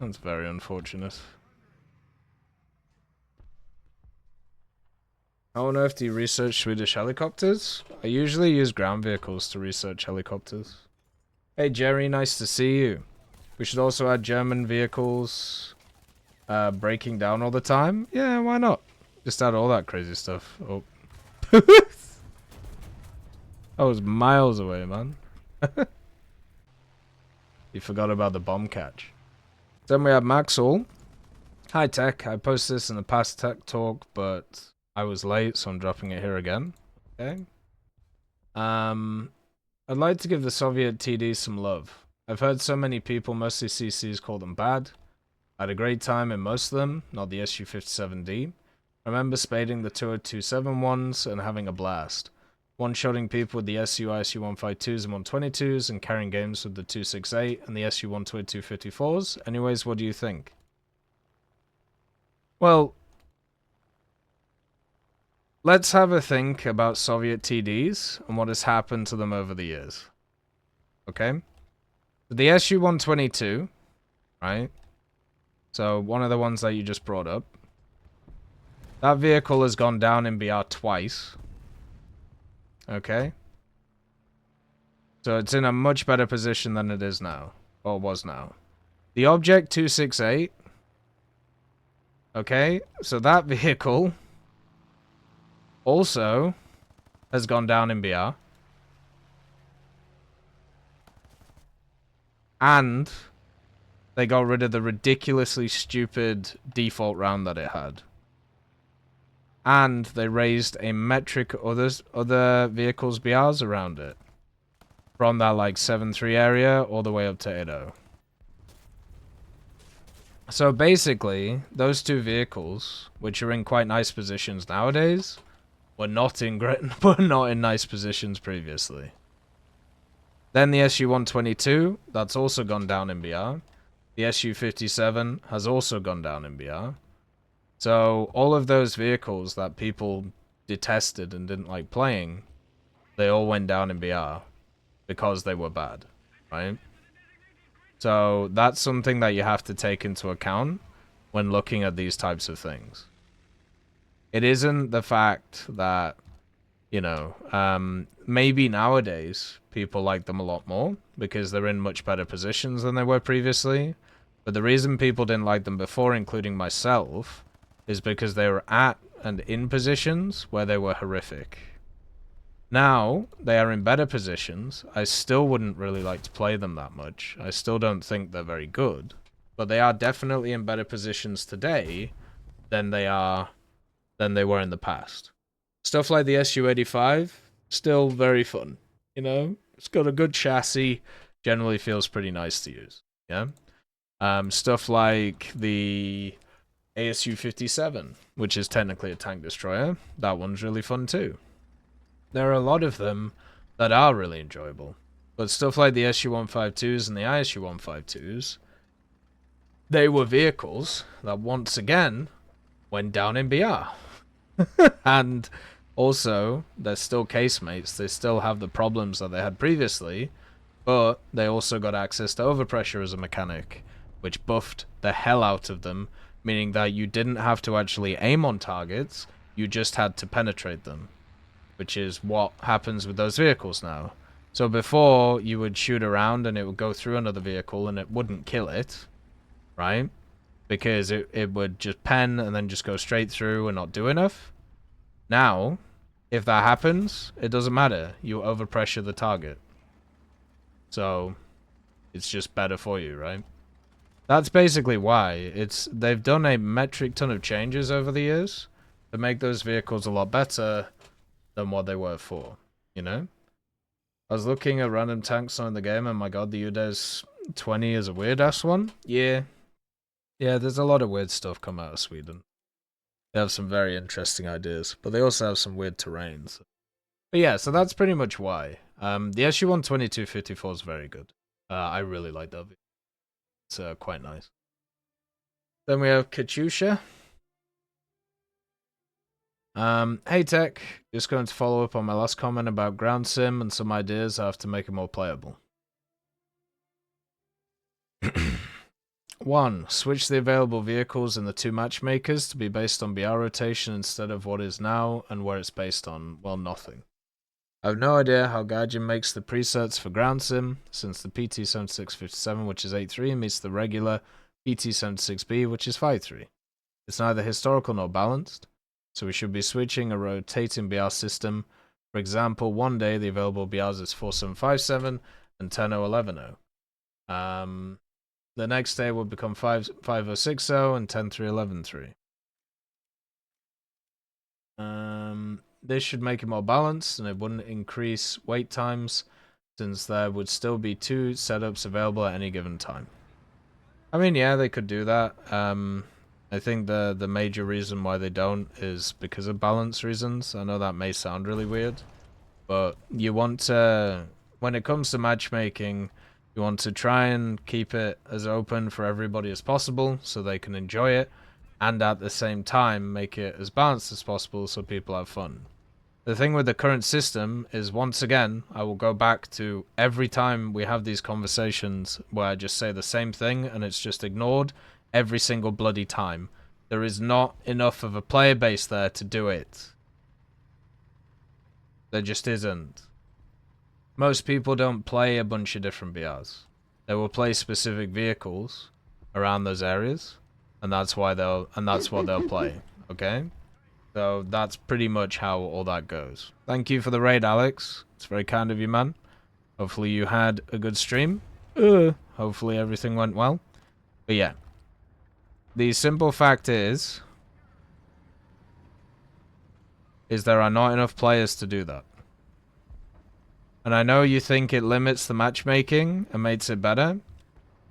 That's very unfortunate. How on earth do you research Swedish helicopters? I usually use ground vehicles to research helicopters. Hey Jerry, nice to see you. We should also add German vehicles breaking down all the time. Yeah, why not? Just add all that crazy stuff. Oh. I was miles away, man. You forgot about the bomb catch. Then we have Maxwell. Hi Tech, I posted this in the past Tech Talk, but I was late, so I'm dropping it here again. Okay. I'd like to give the Soviet TD some love. I've heard so many people, mostly CCs, call them bad. I had a great time in most of them, not the SU-57D. I remember spading the 2027 ones and having a blast. One-shotting people with the SU-152s and 122s and carrying games with the 268 and the SU-122-54s. Anyways, what do you think? Well, let's have a think about Soviet TDs and what has happened to them over the years. Okay? The SU-122, right? So, one of the ones that you just brought up. That vehicle has gone down in BR twice. Okay? So, it's in a much better position than it is now. Or was now. The Object 268. Okay? So, that vehicle also has gone down in BR. And they got rid of the ridiculously stupid default round that it had. And they raised a metric other vehicles BRs around it. From that like 7.3 area all the way up to 8.0. So basically, those two vehicles, which are in quite nice positions nowadays, were not in nice positions previously. Then the SU-122, that's also gone down in BR. The SU-57 has also gone down in BR. So all of those vehicles that people detested and didn't like playing, they all went down in BR because they were bad, right? So that's something that you have to take into account when looking at these types of things. It isn't the fact that, you know, maybe nowadays people like them a lot more because they're in much better positions than they were previously. But the reason people didn't like them before, including myself, is because they were at and in positions where they were horrific. Now, they are in better positions. I still wouldn't really like to play them that much. I still don't think they're very good. But they are definitely in better positions today than they were in the past. Stuff like the SU-85, still very fun. You know, it's got a good chassis, generally feels pretty nice to use. Yeah. Stuff like the ASU-57, which is technically a tank destroyer, that one's really fun too. There are a lot of them that are really enjoyable. But stuff like the SU-152s and the ISU-152s, they were vehicles that once again went down in BR. And also, they're still casemates. They still have the problems that they had previously, but they also got access to overpressure as a mechanic, which buffed the hell out of them, meaning that you didn't have to actually aim on targets, you just had to penetrate them, which is what happens with those vehicles now. So before, you would shoot around and it would go through another vehicle and it wouldn't kill it, right? Because it would just pen and then just go straight through and not do enough. Now, if that happens, it doesn't matter. You overpressure the target. So, it's just better for you, right? That's basically why. They've done a metric ton of changes over the years to make those vehicles a lot better than what they were for, you know? I was looking at random tanks on the game, and my god, the UDES 20 is a weird-ass one. Yeah. Yeah, there's a lot of weird stuff come out of Sweden. They have some very interesting ideas, but they also have some weird terrains. But yeah, so that's pretty much why. The SU-122-54 is very good. I really like that. It's quite nice. Then we have Katyusha. Hey Tech, just going to follow up on my last comment about ground sim and some ideas I have to make it more playable. 1. Switch the available vehicles in the two matchmakers to be based on BR rotation instead of what is now and where it's based on, well, nothing. I have no idea how Gaijin makes the presets for ground sim, since the PT-7657, which is 8.3, meets the regular PT-76B, which is 5.3. It's neither historical nor balanced, so we should be switching a rotating BR system. For example, one day the available BRs is 4757 and 10.011.0. The next day will become 5060 and 10.3.11.3. This should make it more balanced, and it wouldn't increase wait times, since there would still be 2 setups available at any given time. I mean, yeah, they could do that. I think the major reason why they don't is because of balance reasons. I know that may sound really weird, but you want to, when it comes to matchmaking, you want to try and keep it as open for everybody as possible so they can enjoy it, and at the same time make it as balanced as possible so people have fun. The thing with the current system is, once again, I will go back to every time we have these conversations where I just say the same thing and it's just ignored every single bloody time. There is not enough of a player base there to do it. There just isn't. Most people don't play a bunch of different BRs. They will play specific vehicles around those areas, and that's what they'll play. Okay? So that's pretty much how all that goes. Thank you for the raid, Alex. It's very kind of you, man. Hopefully you had a good stream. Hopefully everything went well. But yeah. The simple fact is there are not enough players to do that. And I know you think it limits the matchmaking and makes it better,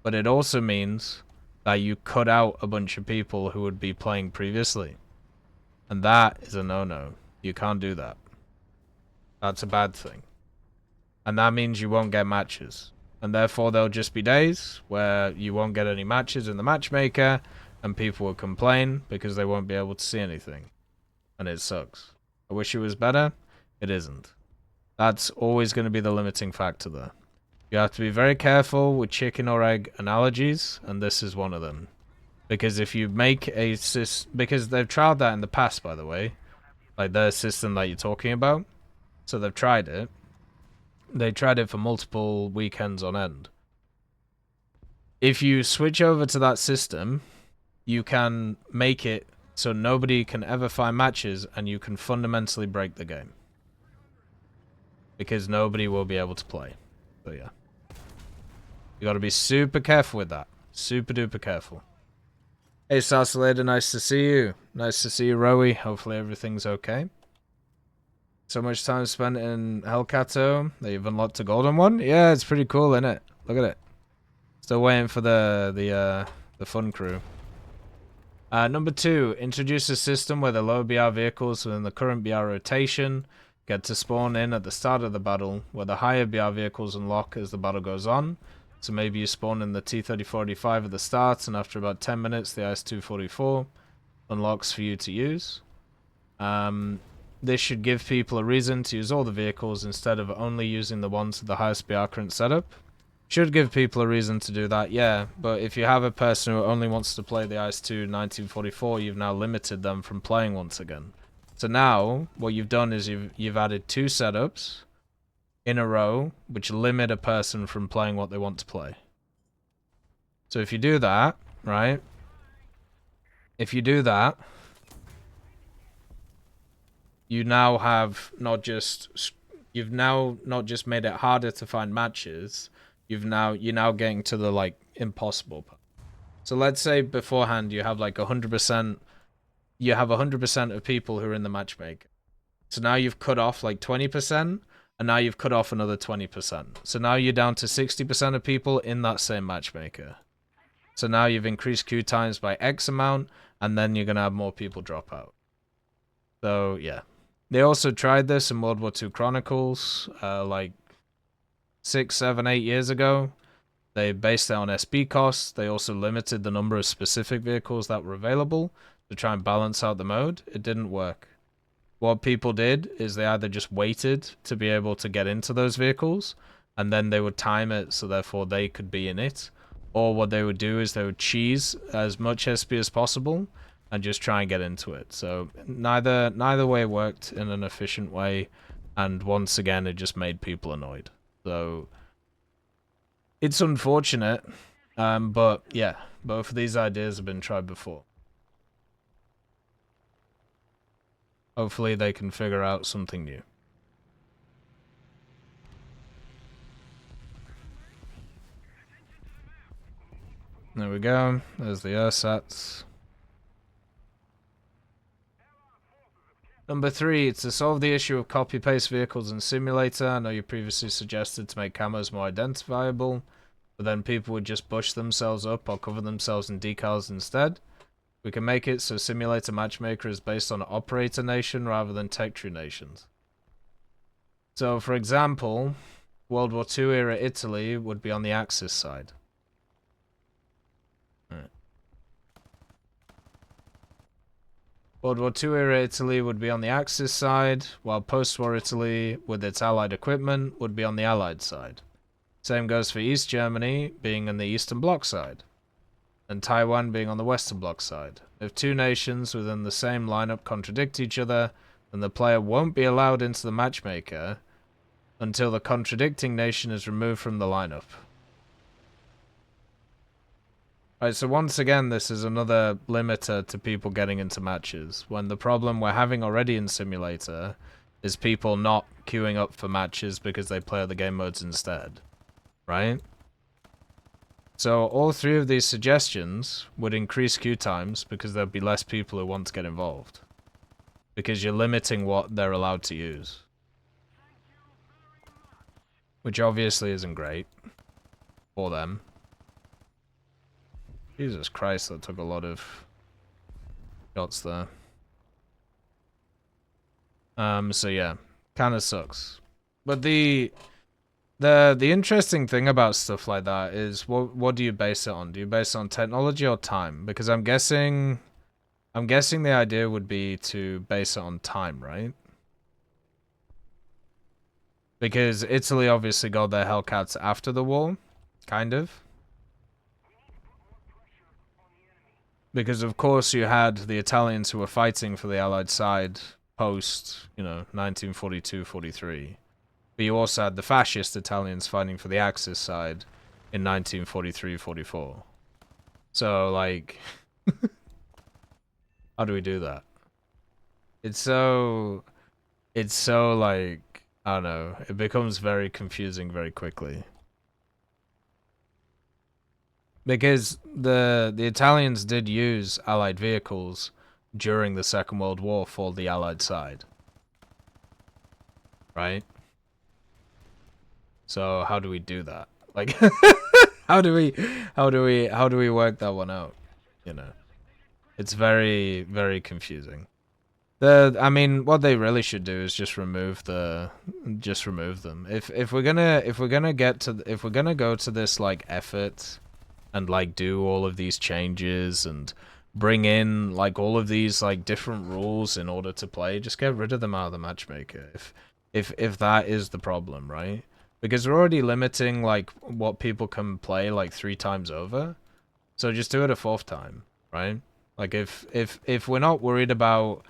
but it also means that you cut out a bunch of people who would be playing previously. And that is a no-no. You can't do that. That's a bad thing. And that means you won't get matches. And therefore there'll just be days where you won't get any matches in the matchmaker, and people will complain because they won't be able to see anything. And it sucks. I wish it was better. It isn't. That's always going to be the limiting factor there. You have to be very careful with chicken or egg analogies, and this is one of them. Because if you make a because they've tried that in the past, by the way, like their system that you're talking about. So they've tried it. They tried it for multiple weekends on end. If you switch over to that system, you can make it so nobody can ever find matches, and you can fundamentally break the game. Because nobody will be able to play. So yeah. You gotta be super careful with that. Super duper careful. Hey Sarsalator, nice to see you. Nice to see you, Rowie. Hopefully everything's okay. So much time spent in Hellcato that you've unlocked a golden one? Yeah, it's pretty cool, isn't it? Look at it. Still waiting for the fun crew. Number 2, introduce a system where the low BR vehicles within the current BR rotation get to spawn in at the start of the battle, where the higher BR vehicles unlock as the battle goes on. So maybe you spawn in the T-34-85 at the start, and after about 10 minutes the IS-244 unlocks for you to use. This should give people a reason to use all the vehicles instead of only using the ones with the highest BR current setup. Should give people a reason to do that, yeah, but if you have a person who only wants to play the IS-2 1944, you've now limited them from playing once again. So now, what you've done is you've added 2 setups in a row, which limit a person from playing what they want to play. So if you do that, right? If you do that, you now have you've now not just made it harder to find matches, you're now getting to the like impossible part. So let's say beforehand you have like 100%, you have 100% of people who are in the matchmaker. So now you've cut off like 20%, and now you've cut off another 20%. So now you're down to 60% of people in that same matchmaker. So now you've increased queue times by X amount, and then you're going to have more people drop out. So, yeah. They also tried this in World War II Chronicles, like 6, 7, 8 years ago. They based it on SB costs. They also limited the number of specific vehicles that were available to try and balance out the mode. It didn't work. What people did is they either just waited to be able to get into those vehicles, and then they would time it so therefore they could be in it. Or what they would do is they would cheese as much SP as possible and just try and get into it. So neither way worked in an efficient way, and once again it just made people annoyed. So it's unfortunate, but yeah, both of these ideas have been tried before. Hopefully they can figure out something new. There we go. There's the ersatz. Number 3, to solve the issue of copy-paste vehicles in Simulator. I know you previously suggested to make camos more identifiable, but then people would just bush themselves up or cover themselves in decals instead. We can make it so Simulator Matchmaker is based on operator nation rather than tech tree nations. So, for example, World War II era Italy would be on the Axis side. Right. World War II era Italy would be on the Axis side, while post-war Italy, with its allied equipment, would be on the Allied side. Same goes for East Germany, being on the Eastern Bloc side, and Taiwan being on the Western Bloc side. If two nations within the same lineup contradict each other, then the player won't be allowed into the matchmaker until the contradicting nation is removed from the lineup. Right, so once again, this is another limiter to people getting into matches, when the problem we're having already in Simulator is people not queuing up for matches because they play other game modes instead, right? So all 3 of these suggestions would increase queue times because there'd be less people who want to get involved, because you're limiting what they're allowed to use, which obviously isn't great for them. Jesus Christ, that took a lot of shots there. So yeah, kind of sucks. But the interesting thing about stuff like that is what do you base it on? Do you base it on technology or time? Because I'm guessing the idea would be to base it on time, right? Because Italy obviously got their Hellcats after the war, kind of. Because of course you had the Italians who were fighting for the Allied side post, 1942-43. But you also had the fascist Italians fighting for the Axis side in 1943-44. So, like, how do we do that? It's so, like, I don't know, it becomes very confusing very quickly. Because the Italians did use Allied vehicles during the Second World War for the Allied side. Right? So how do we do that? Like how do we work that one out? It's very, very confusing. I mean, what they really should do is just remove them. If we're gonna go to this like effort and like do all of these changes and bring in like all of these like different rules in order to play, just get rid of them out of the matchmaker. If that is the problem, right? Because we're already limiting like what people can play like 3 times over. So just do it a 4th time, right? Like if we're not worried about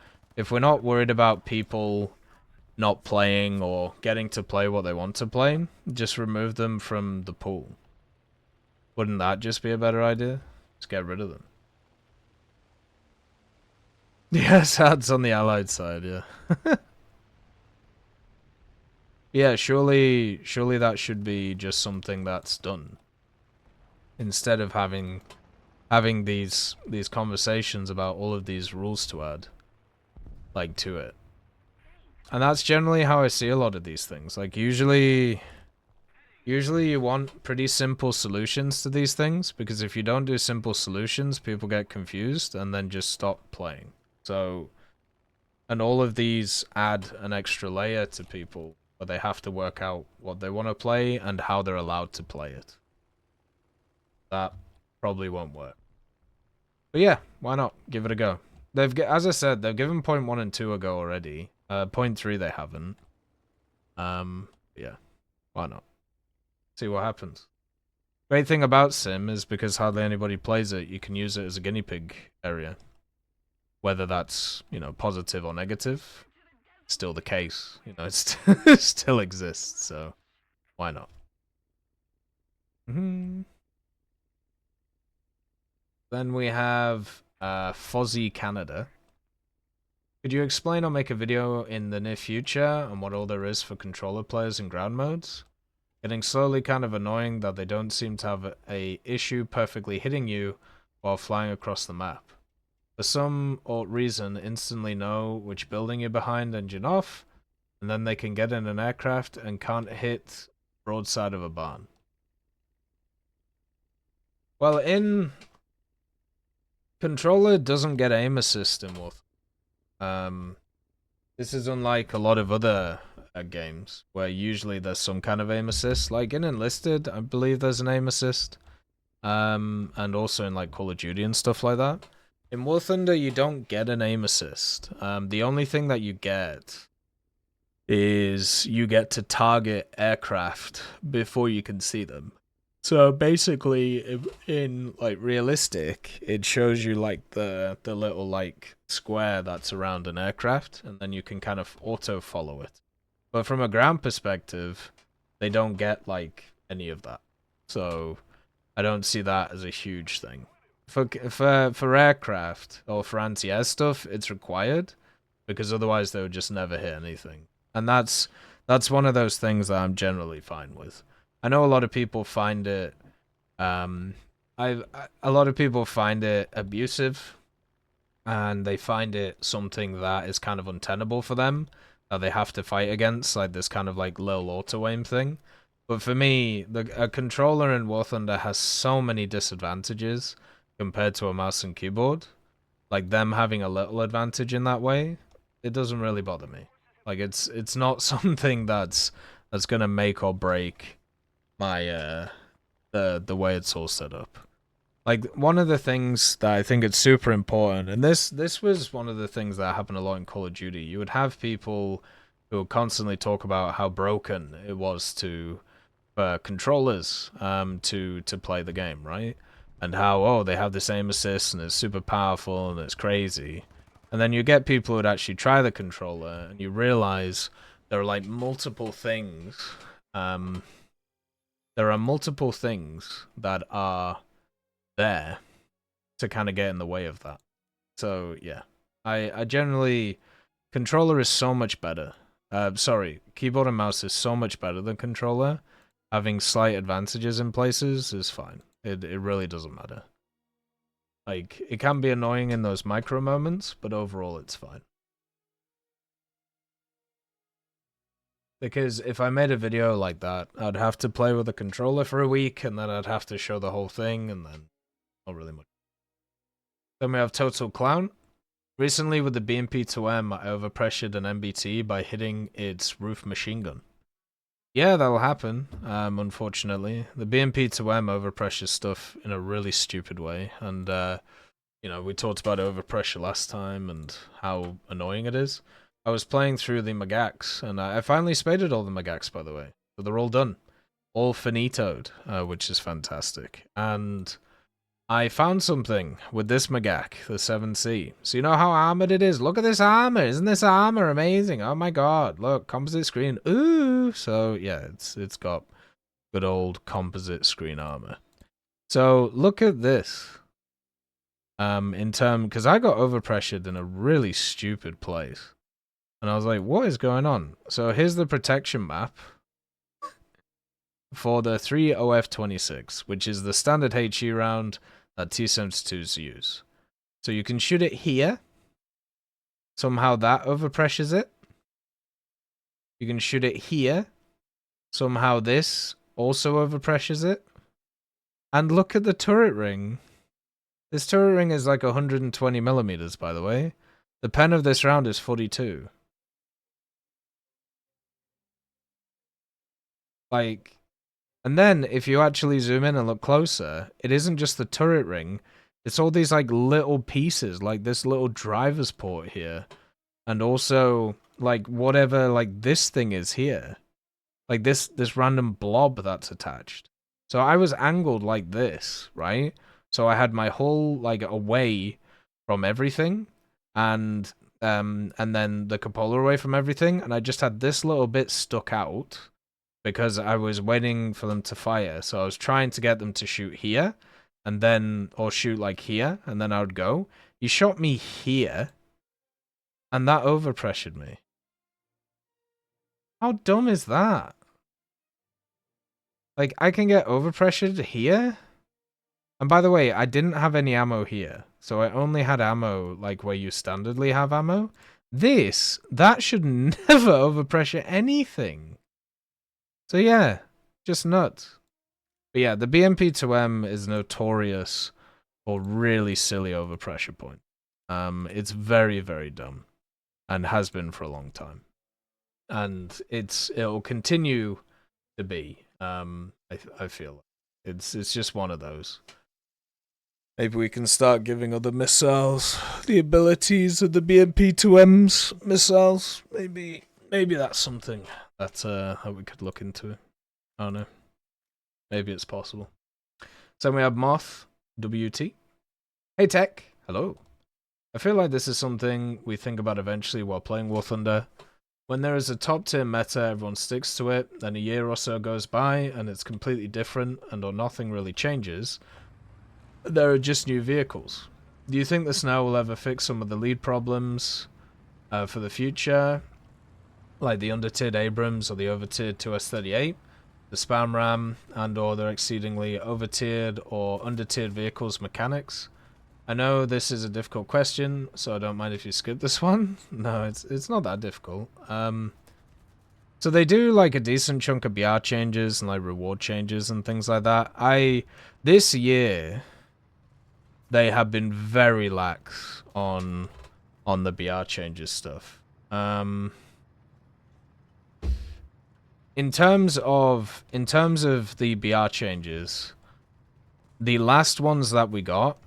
people not playing or getting to play what they want to play, just remove them from the pool. Wouldn't that just be a better idea? Just get rid of them. Yes, ads on the Allied side, yeah. Yeah, surely that should be just something that's done. Instead of having these conversations about all of these rules to add, like, to it. And that's generally how I see a lot of these things. Like, usually you want pretty simple solutions to these things, because if you don't do simple solutions, people get confused and then just stop playing. So, and all of these add an extra layer to people, where they have to work out what they want to play and how they're allowed to play it. That probably won't work. But yeah, why not? Give it a go. As I said, they've given point 1 and 2 a go already. Point 3 they haven't. Yeah, why not? See what happens. Great thing about Sim is because hardly anybody plays it, you can use it as a guinea pig area. Whether that's, positive or negative, still the case. It still exists, so why not? Then we have Fozzie Canada. Could you explain or make a video in the near future on what all there is for controller players in ground modes? Getting slowly kind of annoying that they don't seem to have a issue perfectly hitting you while flying across the map. for some odd reason, instantly know which building you're behind, engine off, and then they can get in an aircraft and can't hit broadside of a barn. Well, in controller doesn't get aim assist in Warfare. This is unlike a lot of other games where usually there's some kind of aim assist. Like in Enlisted, I believe there's an aim assist. And also in like Call of Duty and stuff like that. In War Thunder, you don't get an aim assist. The only thing that you get is you get to target aircraft before you can see them. So basically, in like realistic, it shows you like the little like square that's around an aircraft, and then you can kind of auto follow it. But from a ground perspective, they don't get like any of that. So I don't see that as a huge thing. For aircraft or for anti-air stuff, it's required because otherwise they would just never hit anything. And that's one of those things that I'm generally fine with. I know a lot of people find it a lot of people find it abusive, and they find it something that is kind of untenable for them, that they have to fight against, like this kind of like little auto aim thing. But for me, a controller in War Thunder has so many disadvantages compared to a mouse and keyboard. Like them having a little advantage in that way, it doesn't really bother me. Like it's not something that's gonna make or break my the way it's all set up. Like one of the things that I think it's super important, and this was one of the things that happened a lot in Call of Duty. You would have people who would constantly talk about how broken it was to controllers to play the game, right? And how, oh, they have this aim assist and it's super powerful and it's crazy. And then you get people who would actually try the controller and you realize there are like multiple things. There are multiple things that are there to kind of get in the way of that. So yeah, I generally, controller is so much better. Sorry, keyboard and mouse is so much better than controller. Having slight advantages in places is fine. It really doesn't matter. Like, it can be annoying in those micro moments, but overall it's fine. Because if I made a video like that, I'd have to play with a controller for a week, and then I'd have to show the whole thing, and then not really much. Then we have Total Clown. Recently with the BMP-2M, I overpressured an MBT by hitting its roof machine gun. Yeah, that'll happen, unfortunately. The BMP-2M overpressures stuff in a really stupid way, and, you know, we talked about overpressure last time and how annoying it is. I was playing through the Magacs, and I finally spaded all the Magacs, by the way. So they're all done. All finitoed, which is fantastic. And I found something with this Magac, the 7C. So you know how armored it is? Look at this armor. Isn't this armor amazing? Oh my god. Look, composite screen. Ooh. So yeah, it's got good old composite screen armor. So look at this. Because I got overpressured in a really stupid place. And I was like, what is going on? So here's the protection map for the 3OF26, which is the standard HE round that T-72s use. So you can shoot it here. Somehow that overpressures it. You can shoot it here. Somehow this also overpressures it. And look at the turret ring. This turret ring is like 120 millimeters, by the way. The pen of this round is 42. Like, and then if you actually zoom in and look closer, it isn't just the turret ring. It's all these like little pieces, like this little driver's port here. And also like whatever like this thing is here. Like this random blob that's attached. So I was angled like this, right? So I had my hull like away from everything, and then the cupola away from everything, and I just had this little bit stuck out because I was waiting for them to fire. So I was trying to get them to shoot here, and then or shoot like here, and then I would go. He shot me here, and that overpressured me. How dumb is that? Like, I can get overpressured here? And by the way, I didn't have any ammo here. So I only had ammo like where you standardly have ammo. That should never overpressure anything. So yeah, just nuts. But yeah, the BMP-2M is notorious for really silly overpressure point. It's very, very dumb. And has been for a long time. And it'll continue to be. I feel it's just one of those. Maybe we can start giving other missiles the abilities of the BMP-2M's missiles. Maybe that's something that we could look into. I don't know. Maybe it's possible. So we have Moth, WT. Hey TEC, hello. I feel like this is something we think about eventually while playing War Thunder. When there is a top tier meta, everyone sticks to it, then a year or so goes by and it's completely different and or nothing really changes. There are just new vehicles. Do you think this now will ever fix some of the lead problems for the future? Like the under-tiered Abrams or the over-tiered 2S38? The spam ram and or their exceedingly over-tiered or under-tiered vehicles mechanics? I know this is a difficult question, so I don't mind if you skip this one. No, it's not that difficult. So they do like a decent chunk of BR changes and like reward changes and things like that. This year they have been very lax on the BR changes stuff. In terms of the BR changes, the last ones that we got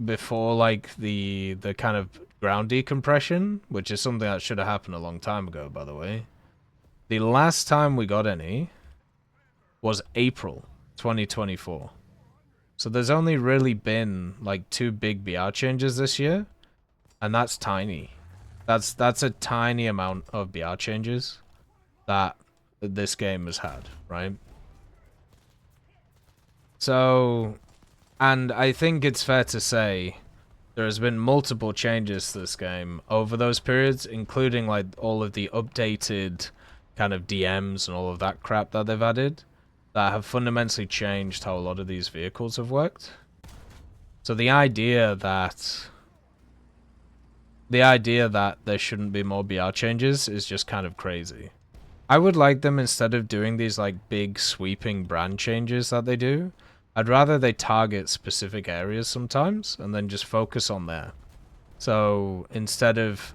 before like the kind of ground decompression, which is something that should have happened a long time ago, by the way. The last time we got any was April 2024. So there's only really been like 2 big BR changes this year, and that's tiny. That's a tiny amount of BR changes that this game has had, right? So, and I think it's fair to say there has been multiple changes to this game over those periods, including like all of the updated kind of DMs and all of that crap that they've added that have fundamentally changed how a lot of these vehicles have worked. So the idea that there shouldn't be more BR changes is just kind of crazy. I would like them, instead of doing these like big sweeping brand changes that they do, I'd rather they target specific areas sometimes and then just focus on there. So instead of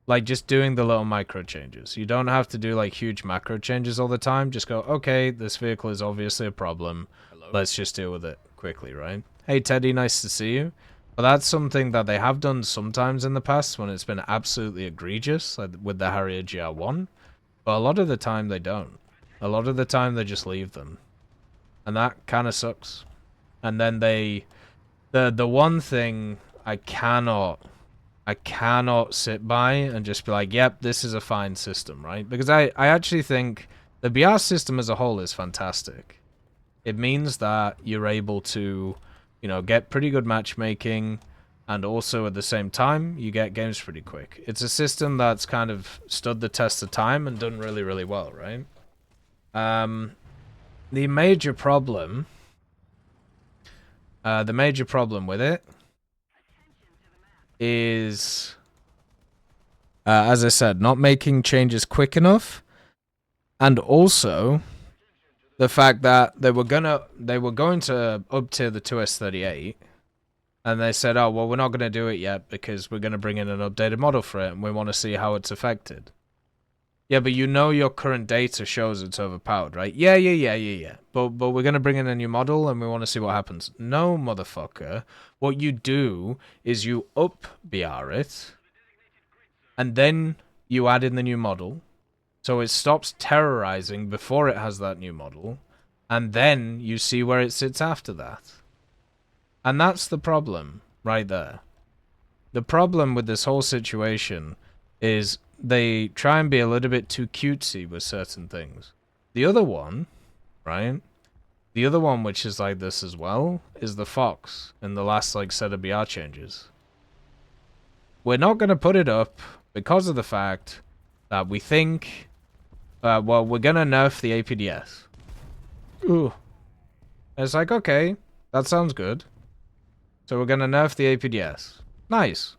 like just doing the little micro changes, you don't have to do like huge macro changes all the time. Just go, okay, this vehicle is obviously a problem. Hello. Let's just deal with it quickly, right? Hey Teddy, nice to see you. But that's something that they have done sometimes in the past when it's been absolutely egregious, like with the Harrier GR1. But a lot of the time they don't. A lot of the time they just leave them. And that kind of sucks. And then the one thing I cannot sit by and just be like, yep, this is a fine system, right? Because I actually think the BR system as a whole is fantastic. It means that you're able to, you know, get pretty good matchmaking, and also at the same time, you get games pretty quick. It's a system that's kind of stood the test of time and done really, really well, right? The major problem with it is, as I said, not making changes quick enough, and also the fact that they were going to up tier the 2S38, and they said, oh well, we're not going to do it yet because we're going to bring in an updated model for it and we want to see how it's affected. Yeah, but you know your current data shows it's overpowered, right? Yeah. But we're going to bring in a new model and we want to see what happens. No, motherfucker. What you do is you up BR it, and then you add in the new model, so it stops terrorizing before it has that new model, and then you see where it sits after that. And that's the problem right there. The problem with this whole situation is they try and be a little bit too cutesy with certain things. The other one, right? The other one which is like this as well is the Fox in the last like set of BR changes. We're not going to put it up because of the fact that we think, well, we're going to nerf the APDS. Ooh. It's like, okay, That sounds good. So we're gonna nerf the APDS. Nice.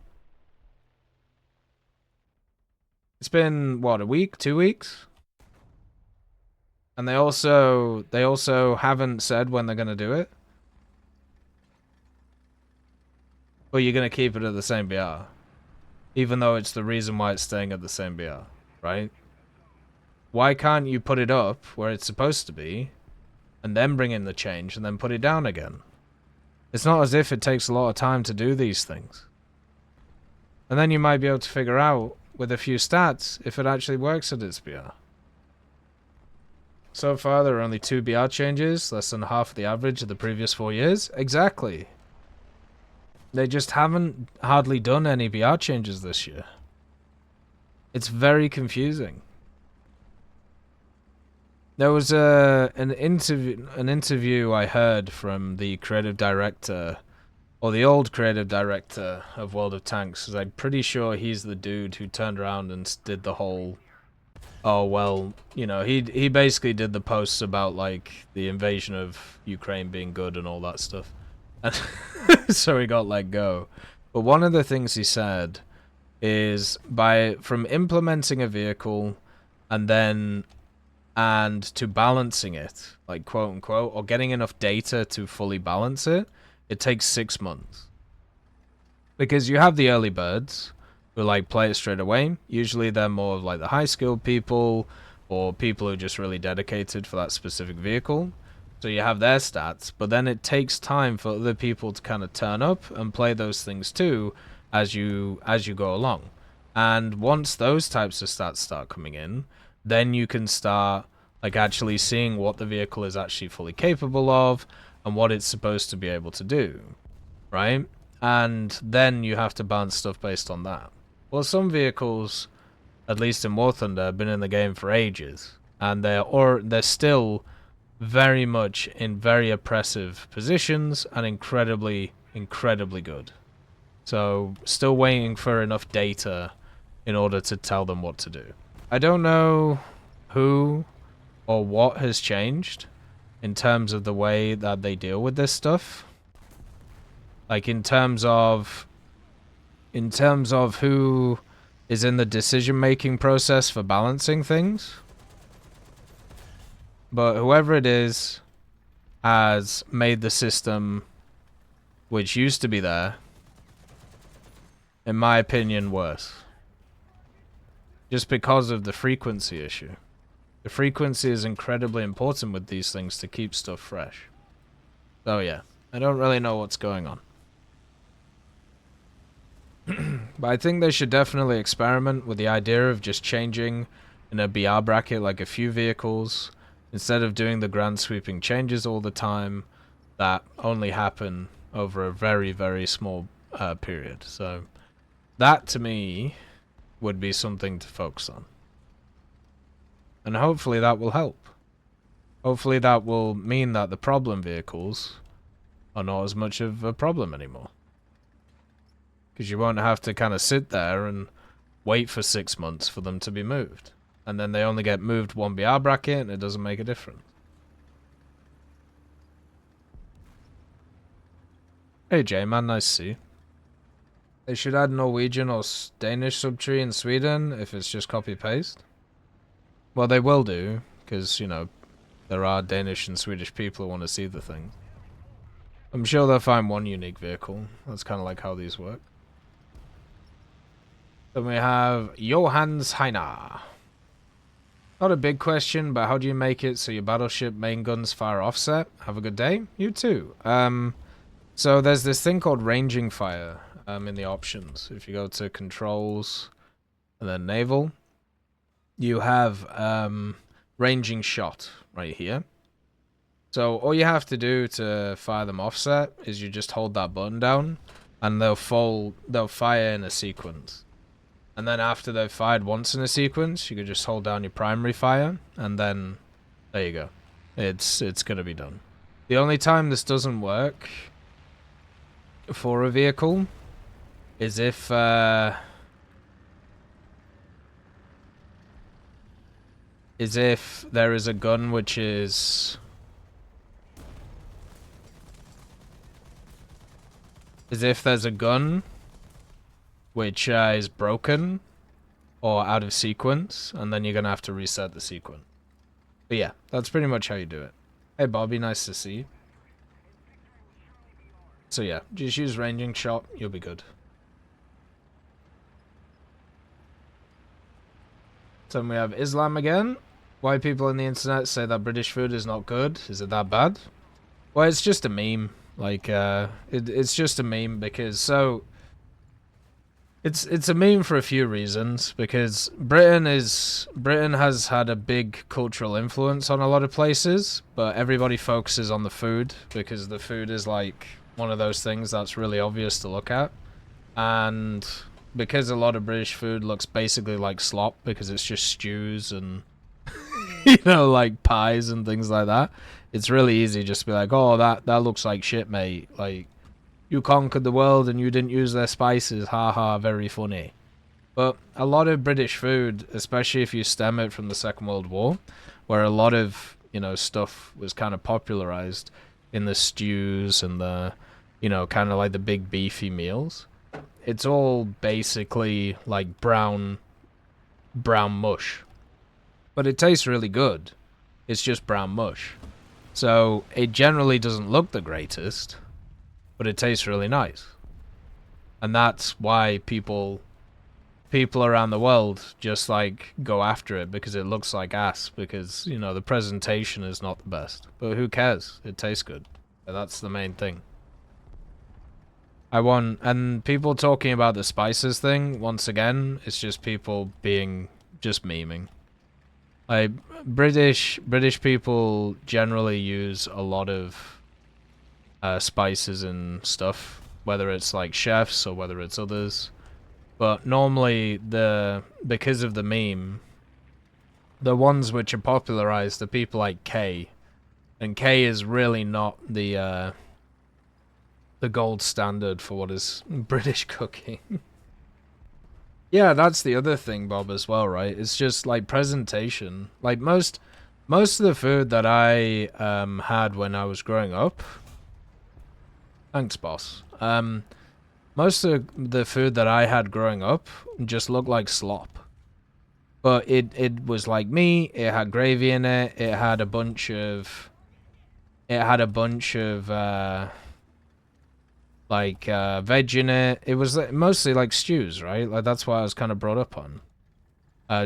It's been what, a week, 2 weeks? And they also haven't said when they're gonna do it. Or you're gonna keep it at the same BR. Even though it's the reason why it's staying at the same BR, right? Why can't you put it up where it's supposed to be, and then bring in the change, and then put it down again? It's not as if it takes a lot of time to do these things. And then you might be able to figure out, with a few stats, if it actually works at its BR. So far, there are only 2 BR changes, less than half the average of the previous 4 years. Exactly. They just haven't hardly done any BR changes this year. It's very confusing. There was an interview I heard from the creative director, or the old creative director of World of Tanks, because I'm pretty sure he's the dude who turned around and did the whole, oh well, you know, he basically did the posts about like the invasion of Ukraine being good and all that stuff, and so he got let go. But one of the things he said is from implementing a vehicle and to balancing it, like quote unquote, or getting enough data to fully balance it, it takes 6 months. Because you have the early birds who like play it straight away. Usually they're more of like the high skilled people or people who are just really dedicated for that specific vehicle. So you have their stats, but then it takes time for other people to kind of turn up and play those things too as you go along. And once those types of stats start coming in, then you can start like actually seeing what the vehicle is actually fully capable of and what it's supposed to be able to do, right? And then you have to balance stuff based on that. Well, some vehicles, at least in War Thunder, have been in the game for ages, and they're still very much in very oppressive positions and incredibly good. So still waiting for enough data in order to tell them what to do. I don't know who or what has changed in terms of the way that they deal with this stuff. Like in terms of who is in the decision-making process for balancing things. But whoever it is has made the system, which used to be there, in my opinion, worse. Just because of the frequency issue. The frequency is incredibly important with these things to keep stuff fresh. So yeah, I don't really know what's going on. But I think they should definitely experiment with the idea of just changing in a BR bracket like a few vehicles, instead of doing the grand sweeping changes all the time that only happen over a very, very small period. So that to me would be something to focus on. And hopefully that will help. Hopefully that will mean that the problem vehicles are not as much of a problem anymore. Because you won't have to kind of sit there and wait for 6 months for them to be moved. And then they only get moved one BR bracket and it doesn't make a difference. Hey J-Man, nice to see you. They should add Norwegian or Danish subtree in Sweden if it's just copy-paste. Well, they will do, because, you know, there are Danish and Swedish people who want to see the thing. I'm sure they'll find one unique vehicle. That's kind of like how these work. Then we have Johannes Heiner. Not a big question, but how do you make it so your battleship main guns fire offset? Have a good day. You too. So there's this thing called ranging fire in the options. If you go to controls and then naval, you have ranging shot right here. So all you have to do to fire them offset is you just hold that button down and they'll fire in a sequence. And then after they've fired once in a sequence, you can just hold down your primary fire, and then there you go. It's gonna be done. The only time this doesn't work for a vehicle is if there is a gun which is is if there's a gun which is broken or out of sequence, and then you're gonna have to reset the sequence. But yeah, that's pretty much how you do it. Hey Bobby, nice to see you. So yeah, just use ranging shot, you'll be good. So we have Islam again. Why people on the internet say that British food is not good? Is it that bad? Well, it's just a meme. Like, it's just a meme because it's a meme for a few reasons. Because Britain has had a big cultural influence on a lot of places, but everybody focuses on the food because the food is like one of those things that's really obvious to look at, and because a lot of British food looks basically like slop because it's just stews and like pies and things like that. It's really easy just to be like, oh, that looks like shit, mate. Like, you conquered the world and you didn't use their spices. Haha, very funny. But a lot of British food, especially if you stem it from the Second World War, where a lot of, stuff was kind of popularized in the stews and the, kind of like the big beefy meals. It's all basically like brown mush. But it tastes really good. It's just brown mush. So it generally doesn't look the greatest, but it tastes really nice. And that's why people around the world just like go after it, because it looks like ass, because, the presentation is not the best. But who cares? It tastes good. And that's the main thing. And people talking about the spices thing, once again, it's just people being just memeing. Like, British people generally use a lot of spices and stuff, whether it's like chefs or whether it's others. But normally, because of the meme, the ones which are popularized are people like K, and K is really not the gold standard for what is British cooking. Yeah, that's the other thing, Bob, as well, right? It's just like presentation. Like most of the food that I had when I was growing up. Thanks, boss. Most of the food that I had growing up just looked like slop. But it was like meat, it had gravy in it, it had a bunch of veg in it. It was mostly like stews, right? Like that's what I was kind of brought up on.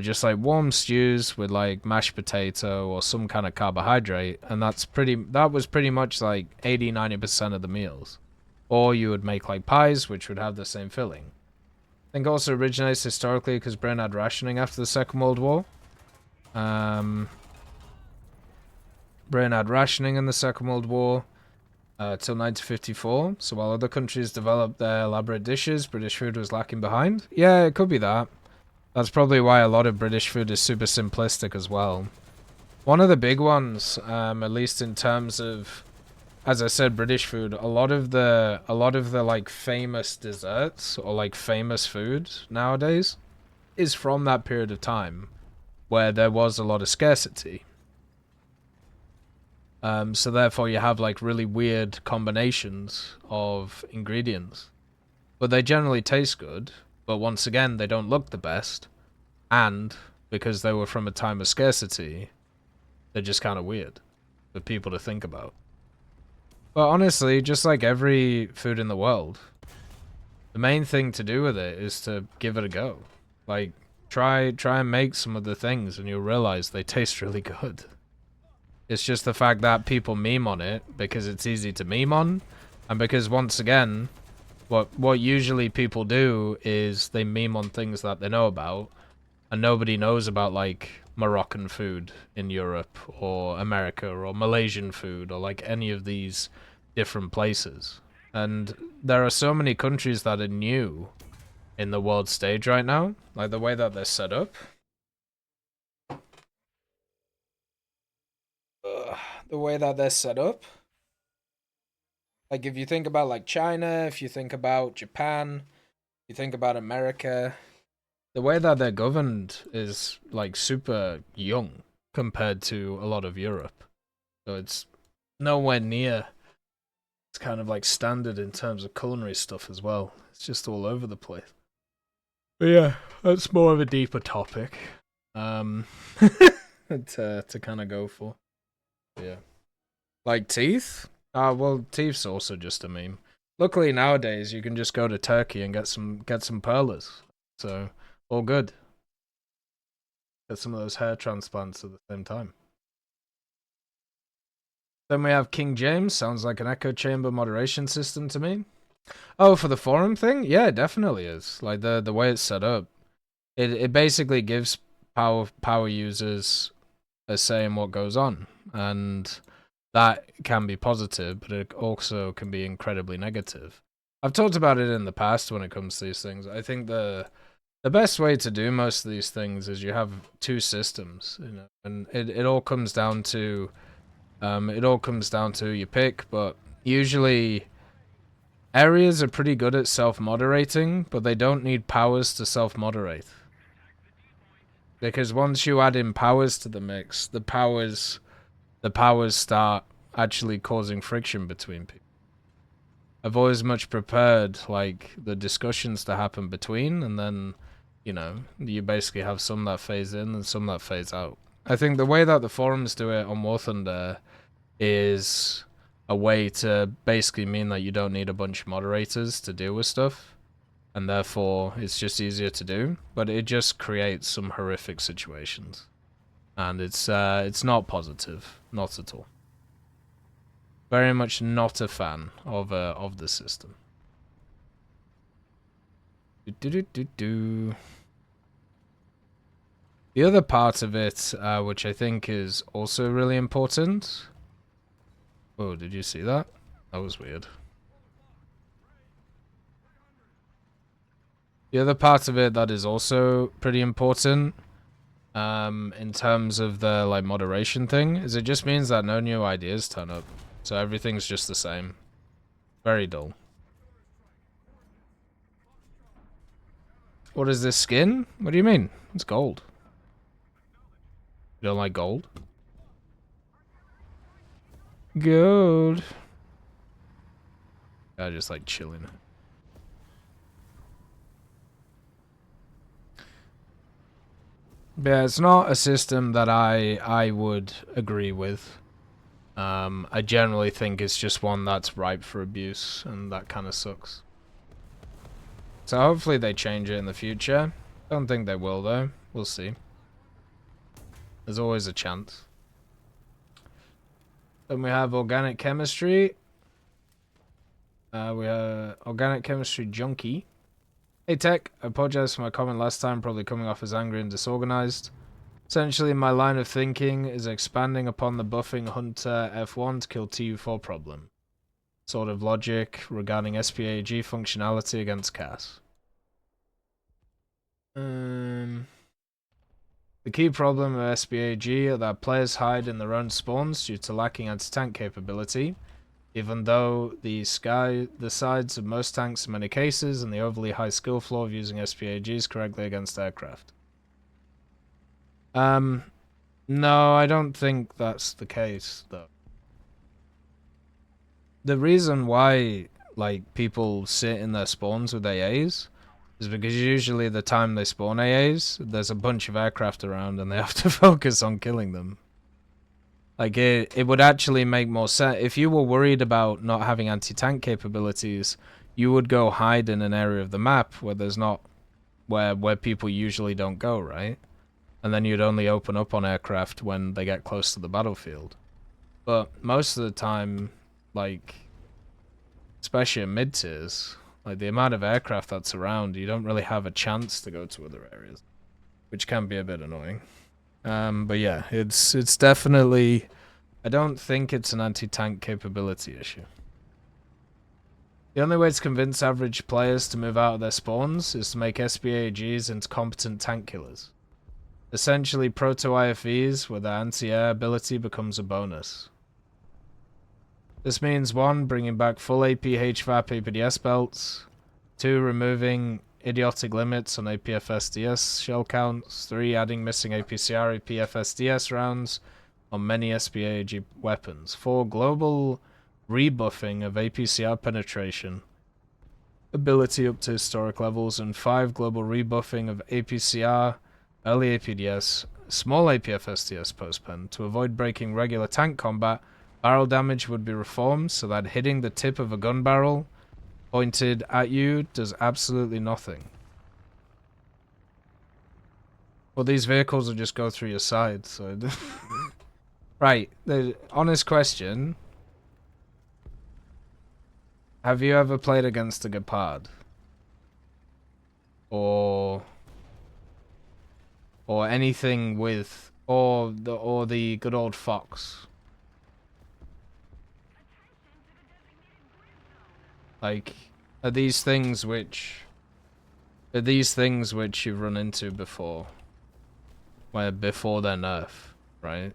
Just like warm stews with like mashed potato or some kind of carbohydrate, and that was pretty much like 80-90% of the meals. Or you would make like pies, which would have the same filling. I think also originates historically because Britain had rationing after the Second World War. Britain had rationing in the Second World War till 1954. So while other countries developed their elaborate dishes, British food was lacking behind. Yeah, it could be that. That's probably why a lot of British food is super simplistic as well. One of the big ones, at least in terms of, as I said, British food, a lot of the like famous desserts or like famous food nowadays is from that period of time where there was a lot of scarcity. So therefore you have like really weird combinations of ingredients. But they generally taste good, but once again, they don't look the best. And because they were from a time of scarcity, they're just kind of weird for people to think about. But honestly, just like every food in the world, the main thing to do with it is to give it a go. Like, try and make some of the things and you'll realize they taste really good. It's just the fact that people meme on it because it's easy to meme on, and because once again, what usually people do is they meme on things that they know about, and nobody knows about like Moroccan food in Europe or America or Malaysian food or like any of these different places. And there are so many countries that are new in the world stage right now, like the way that they're set up. The way that they're set up. Like if you think about like China, if you think about Japan, you think about America, the way that they're governed is like super young compared to a lot of Europe. So it's nowhere near It's kind of like standard in terms of culinary stuff as well. It's just all over the place. But yeah, that's more of a deeper topic. To kind of go for. Yeah. Like teeth? Well, teeth's also just a meme. Luckily nowadays you can just go to Turkey and get some perlers. So all good. Get some of those hair transplants at the same time. Then we have King James. Sounds like an echo chamber moderation system to me. Oh, for the forum thing? Yeah, it definitely is. Like the way it's set up. It basically gives power users a say in what goes on. And that can be positive, but it also can be incredibly negative. I've talked about it in the past when it comes to these things. I think the best way to do most of these things is you have two systems, you know, and it all comes down to who you pick, but usually areas are pretty good at self-moderating, but they don't need powers to self-moderate. Because once you add in powers to the mix, the powers start actually causing friction between people. I've always much preferred like the discussions to happen between, and then, you know, you basically have some that phase in and some that phase out. I think the way that the forums do it on War Thunder is a way to basically mean that you don't need a bunch of moderators to deal with stuff, and therefore it's just easier to do, but it just creates some horrific situations. And it's not positive, not at all. Very much not a fan of the system. The other part of it, which I think is also really important. Oh, did you see that? That was weird. The other part of it that is also pretty important, in terms of the like moderation thing, is it just means that no new ideas turn up. So everything's just the same. Very dull. What is this skin? What do you mean? It's gold. You don't like gold? Gold. I just like chilling. Yeah, it's not a system that I would agree with. I generally think it's just one that's ripe for abuse, and that kind of sucks. So hopefully they change it in the future. Don't think they will though. We'll see. There's always a chance. Then we have organic chemistry. We have organic chemistry junkie. Hey Tech, I apologize for my comment last time, probably coming off as angry and disorganized. Essentially, my line of thinking is expanding upon the buffing Hunter F1 to kill TU4 problem. Sort of logic regarding SPAG functionality against CAS. The key problem of SPAG is that players hide in their own spawns due to lacking anti-tank capability, even though the sides of most tanks in many cases and the overly high skill floor of using SPAGs correctly against aircraft. No, I don't think that's the case, though. The reason why, like, people sit in their spawns with AAs is because usually the time they spawn AAs, there's a bunch of aircraft around and they have to focus on killing them. Like, it would actually make more sense. If you were worried about not having anti-tank capabilities, you would go hide in an area of the map where there's not, where people usually don't go, right? And then you'd only open up on aircraft when they get close to the battlefield. But most of the time, like, especially in mid-tiers, like, the amount of aircraft that's around, you don't really have a chance to go to other areas, which can be a bit annoying. But yeah, it's definitely, I don't think it's an anti-tank capability issue. The only way to convince average players to move out of their spawns is to make SPAGs into competent tank killers. Essentially, proto-IFVs where their anti-air ability becomes a bonus. This means 1. Bringing back full AP HVAP APDS belts. 2. Removing idiotic limits on APFSDS shell counts. 3. Adding missing APCR APFSDS rounds on many SPAG weapons. 4. Global rebuffing of APCR penetration ability up to historic levels, and 5 global rebuffing of APCR, early APDS, small APF STS post-pen. To avoid breaking regular tank combat, barrel damage would be reformed so that hitting the tip of a gun barrel pointed at you does absolutely nothing. Well, these vehicles will just go through your side, so... Right, the honest question. Have you ever played against a Gepard? Or anything with... Or the good old Fox? Like, are these things which you've run into before? Where before their nerf, right?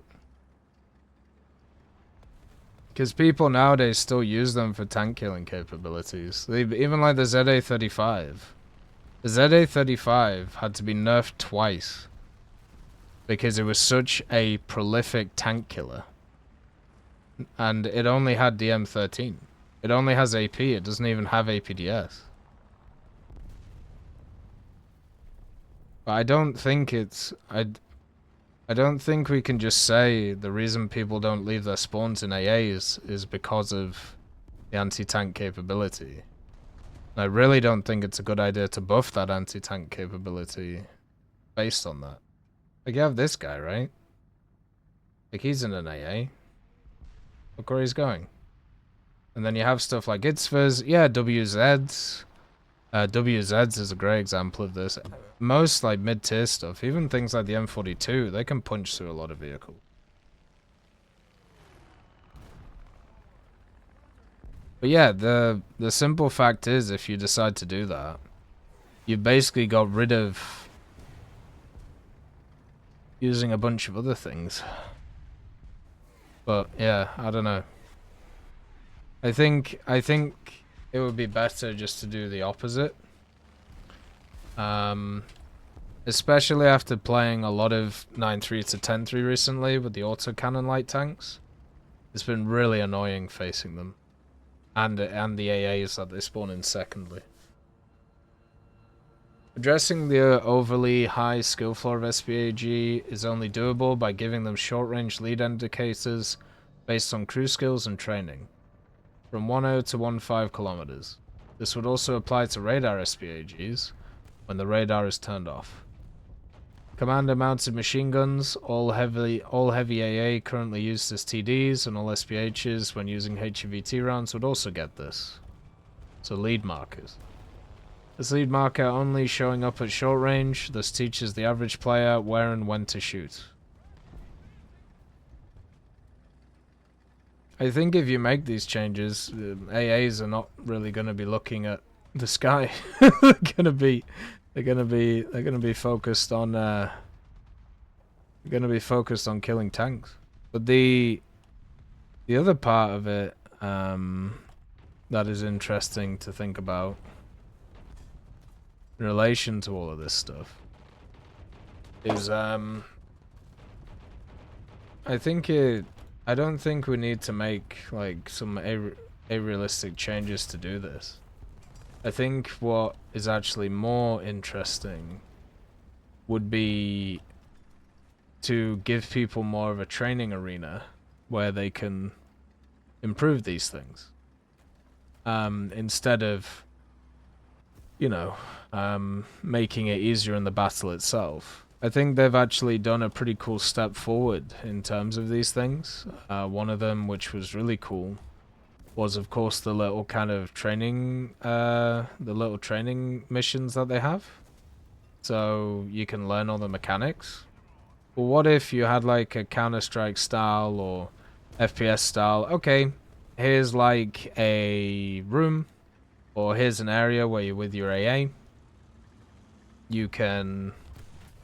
Because people nowadays still use them for tank killing capabilities. Even like the ZA-35. The ZA-35 had to be nerfed twice because it was such a prolific tank killer. And it only had DM-13. It only has AP, it doesn't even have APDS. But I don't think it's... I don't think we can just say the reason people don't leave their spawns in AAs is because of the anti-tank capability. And I really don't think it's a good idea to buff that anti-tank capability based on that. Like, you have this guy, right? Like, he's in an AA. Look where he's going. And then you have stuff like ITSVs, yeah, WZs. WZs is a great example of this. Most like mid-tier stuff, even things like the M42, they can punch through a lot of vehicles. But yeah, the simple fact is, if you decide to do that, you've basically got rid of using a bunch of other things. But yeah, I don't know. I think it would be better just to do the opposite. Especially after playing a lot of 9.3 to 10.3 recently with the autocannon light tanks. It's been really annoying facing them. And the AAs that they spawn in secondly. Addressing the overly high skill floor of SPAG is only doable by giving them short-range lead indicators based on crew skills and training. From 10 to 15 kilometers. This would also apply to radar SPAGs when the radar is turned off. Commander-mounted machine guns, all heavy AA currently used as TDs, and all SPHs when using HVT rounds would also get this. So lead markers. This lead marker only showing up at short range, thus teaches the average player where and when to shoot. I think if you make these changes, AAs are not really going to be looking at the sky. They're gonna be focused on killing tanks. But the other part of it that is interesting to think about in relation to all of this stuff is I don't think we need to make like some unrealistic changes to do this. I think what is actually more interesting would be to give people more of a training arena where they can improve these things. Instead of, you know, making it easier in the battle itself. I think they've actually done a pretty cool step forward in terms of these things. One of them, which was really cool, was of course the little kind of training, missions that they have. So you can learn all the mechanics. But what if you had like a Counter-Strike style or FPS style? Okay, here's like a room, or here's an area where you're with your AA. You can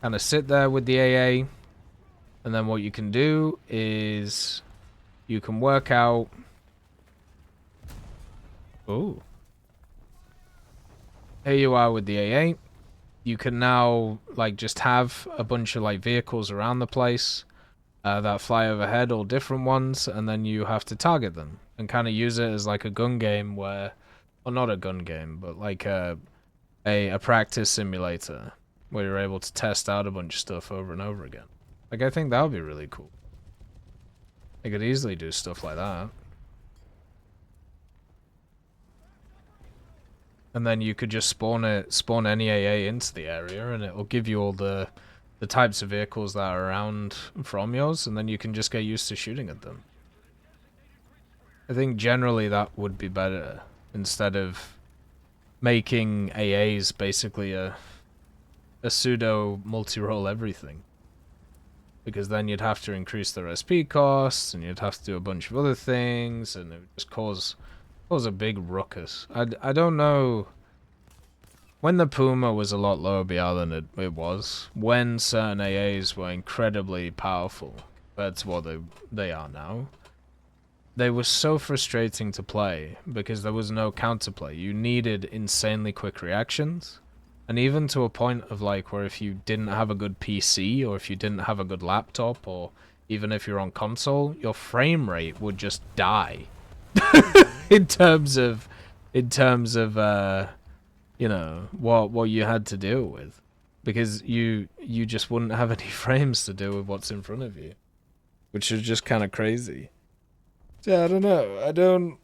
kind of sit there with the AA, and then what you can do is you can work out. Oh, here you are with the AA. You can now like just have a bunch of like vehicles around the place that fly overhead, all different ones, and then you have to target them. and kind of use it as like a gun game where, or not a gun game, but like a practice simulator where you're able to test out a bunch of stuff over and over again. Like, I think that would be really cool. I could easily do stuff like that. And then you could just spawn any AA into the area, and it'll give you all the types of vehicles that are around from yours, and then you can just get used to shooting at them. I think generally that would be better, instead of making AAs basically a pseudo multi-role everything. Because then you'd have to increase their SP costs, and you'd have to do a bunch of other things, and it would just cause a big ruckus. I don't know. When the Puma was a lot lower BR than it was, when certain AAs were incredibly powerful compared to what they are now, they were so frustrating to play because there was no counterplay. You needed insanely quick reactions, and even to a point of like where if you didn't have a good PC, or if you didn't have a good laptop, or even if you're on console, your frame rate would just die. in terms of you know, what you had to deal with, because you just wouldn't have any frames to deal with what's in front of you, which is just kind of crazy. Yeah, I don't know.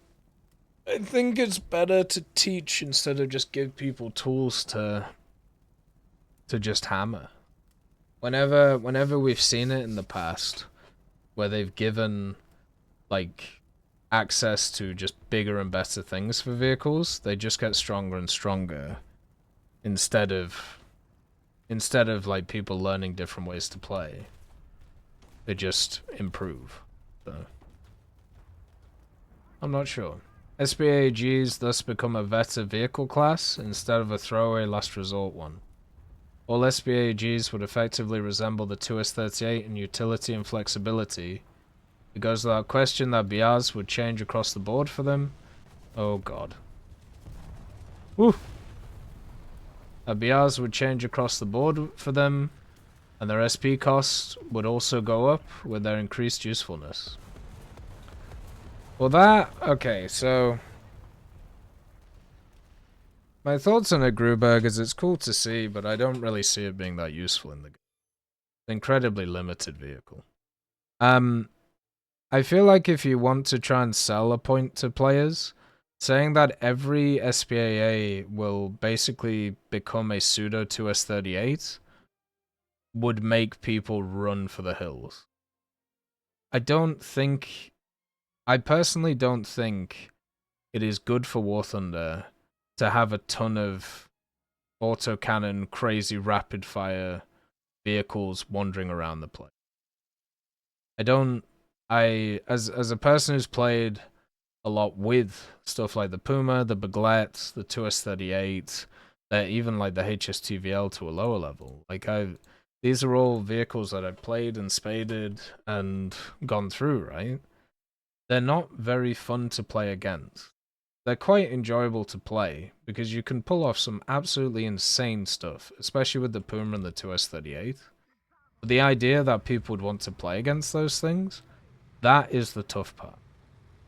I think it's better to teach instead of just give people tools to just hammer. Whenever we've seen it in the past, where they've given like access to just bigger and better things for vehicles, they just get stronger and stronger, instead of like people learning different ways to play. They just improve. So I'm not sure. SPAGs thus become a better vehicle class instead of a throwaway last resort one. All SPAGs would effectively resemble the 2S38 in utility and flexibility. It goes without question that BRs would change across the board for them. Oh god. Woo! That BRs would change across the board for them, and their SP costs would also go up with their increased usefulness. Well okay, so my thoughts on a Gruberg is it's cool to see, but I don't really see it being that useful in the game. Incredibly limited vehicle. I feel like if you want to try and sell a point to players, saying that every SPAA will basically become a pseudo 2S38 would make people run for the hills. I personally don't think it is good for War Thunder to have a ton of autocannon, crazy rapid fire vehicles wandering around the place. As a person who's played a lot with stuff like the Puma, the Baglet, the 2S38, even like the HSTVL to a lower level, like these are all vehicles that I've played and spaded and gone through, right? They're not very fun to play against. They're quite enjoyable to play because you can pull off some absolutely insane stuff, especially with the Puma and the 2S38. But the idea that people would want to play against those things, that is the tough part.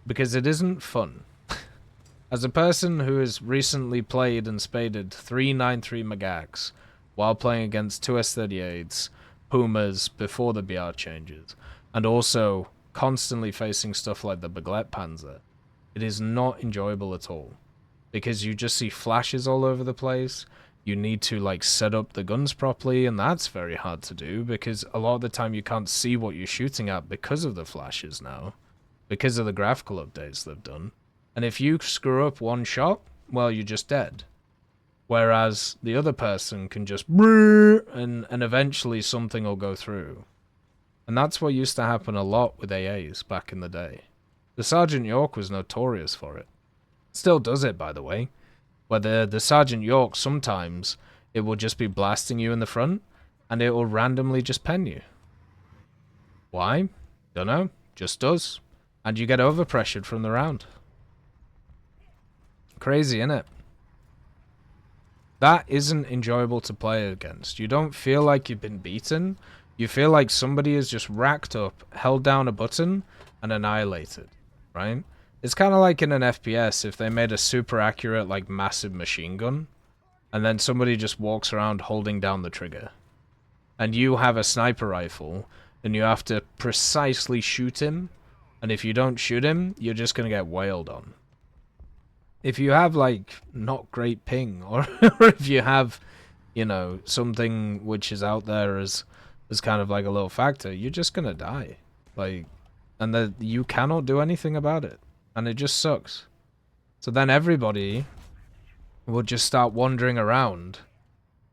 Because it isn't fun. As a person who has recently played and spaded 393 Magacs while playing against 2S38s, Pumas before the BR changes, and also constantly facing stuff like the Baglet Panzer, it is not enjoyable at all. Because you just see flashes all over the place. You need to like set up the guns properly, and that's very hard to do because a lot of the time you can't see what you're shooting at because of the flashes now. Because of the graphical updates they've done. And if you screw up one shot, well, you're just dead. Whereas the other person can just and eventually something will go through. And that's what used to happen a lot with AAs back in the day. The Sergeant York was notorious for it. Still does it, by the way. Where the Sergeant York, sometimes it will just be blasting you in the front, and it will randomly just pen you. Why? Don't know. Just does. And you get overpressured from the round. Crazy, innit? That isn't enjoyable to play against. You don't feel like you've been beaten. You feel like somebody has just racked up, held down a button, and annihilated. Right? It's kind of like in an FPS if they made a super accurate, like, massive machine gun, and then somebody just walks around holding down the trigger. And you have a sniper rifle, and you have to precisely shoot him, and if you don't shoot him, you're just gonna get wailed on. If you have, like, not great ping, or if you have, you know, something which is out there as kind of like a little factor, you're just gonna die. Like, and that you cannot do anything about it. And it just sucks. So then everybody will just start wandering around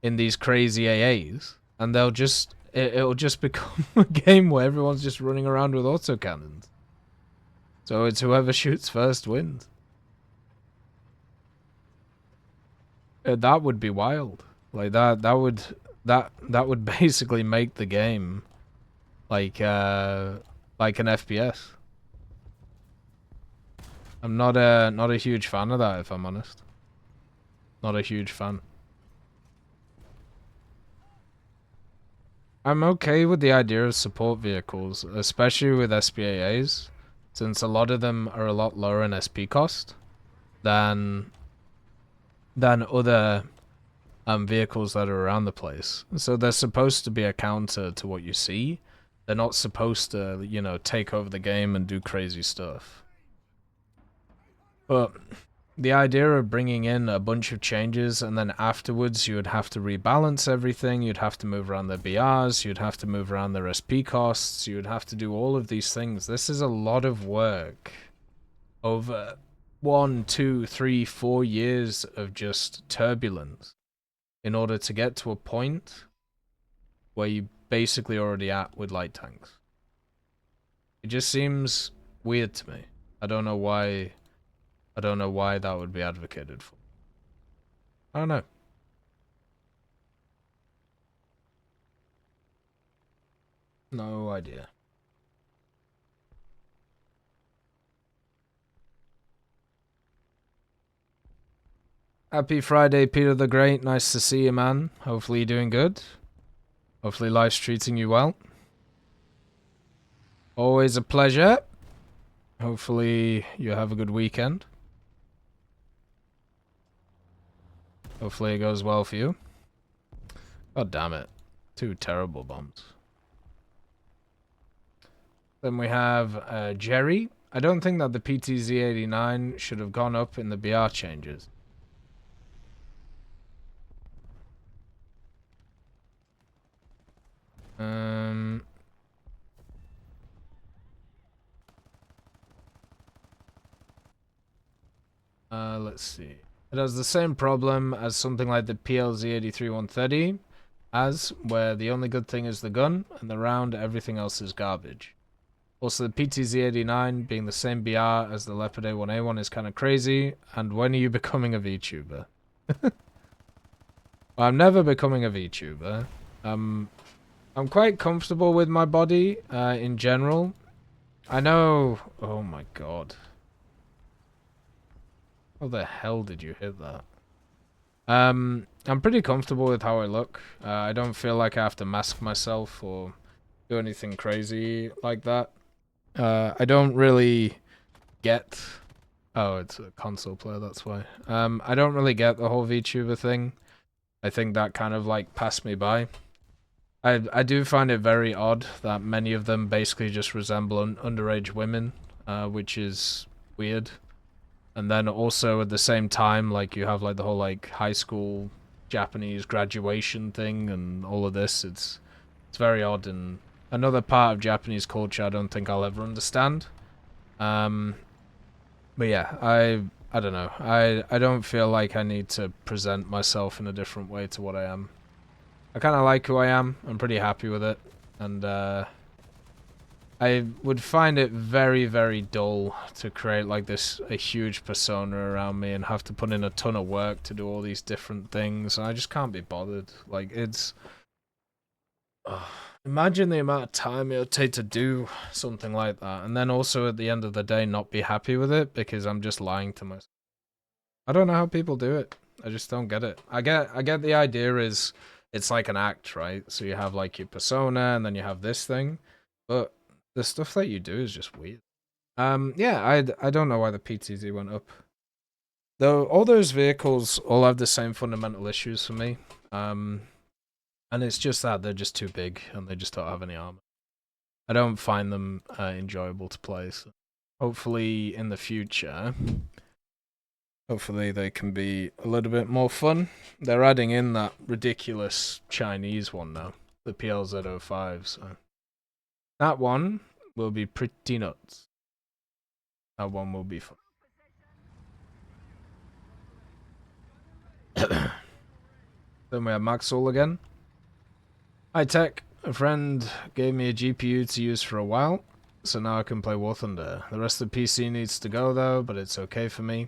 in these crazy AAs, and they'll just it'll just become a game where everyone's just running around with autocannons. So it's whoever shoots first wins. That would be wild. Like that would basically make the game like an FPS. I'm not a huge fan of that, if I'm honest. Not a huge fan. I'm okay with the idea of support vehicles, especially with SPAAs, since a lot of them are a lot lower in SP cost than other vehicles that are around the place. So they're supposed to be a counter to what you see. They're not supposed to, you know, take over the game and do crazy stuff. But the idea of bringing in a bunch of changes and then afterwards you would have to rebalance everything, you'd have to move around their BRs, you'd have to move around their SP costs, you would have to do all of these things. This is a lot of work over 1, 2, 3, 4 years of just turbulence in order to get to a point where you basically already at with light tanks. It just seems weird to me. I don't know why that would be advocated for. I don't know. No idea. Happy Friday, Peter the Great. Nice to see you, man. Hopefully you're doing good. Hopefully life's treating you well. Always a pleasure. Hopefully you have a good weekend. Hopefully it goes well for you. God damn it. 2 terrible bombs. Then we have Jerry. I don't think that the PTZ-89 should have gone up in the BR changes. Let's see. It has the same problem as something like the PLZ-83-130 where the only good thing is the gun, and the round, everything else is garbage. Also, the PTZ-89 being the same BR as the Leopard A1A1 is kind of crazy, and when are you becoming a VTuber? Well, I'm never becoming a VTuber. I'm quite comfortable with my body, in general. I know... Oh my god. How the hell did you hit that? I'm pretty comfortable with how I look. I don't feel like I have to mask myself or do anything crazy like that. I don't really get... Oh, it's a console player, that's why. I don't really get the whole VTuber thing. I think that kind of like passed me by. I do find it very odd that many of them basically just resemble underage women, which is weird. And then also at the same time, like, you have like the whole like high school Japanese graduation thing and all of this. It's very odd and another part of Japanese culture I don't think I'll ever understand. But yeah, I don't know. I don't feel like I need to present myself in a different way to what I am. I kind of like who I am. I'm pretty happy with it. And I would find it very, very dull to create like a huge persona around me and have to put in a ton of work to do all these different things. And I just can't be bothered. Like, it's... imagine the amount of time it would take to do something like that. And then also at the end of the day not be happy with it because I'm just lying to myself. I don't know how people do it. I just don't get it. I get the idea is it's like an act, right? So you have like your persona and then you have this thing. But the stuff that you do is just weird. Yeah, I don't know why the PTZ went up. Though all those vehicles all have the same fundamental issues for me. And it's just that they're just too big and they just don't have any armor. I don't find them enjoyable to play. So hopefully in the future, hopefully they can be a little bit more fun. They're adding in that ridiculous Chinese one now, the PLZ05. So that one will be pretty nuts. That one will be fun. Then we have Maxwell again. Hi Tech, a friend gave me a GPU to use for a while, so now I can play War Thunder. The rest of the PC needs to go though, but it's okay for me.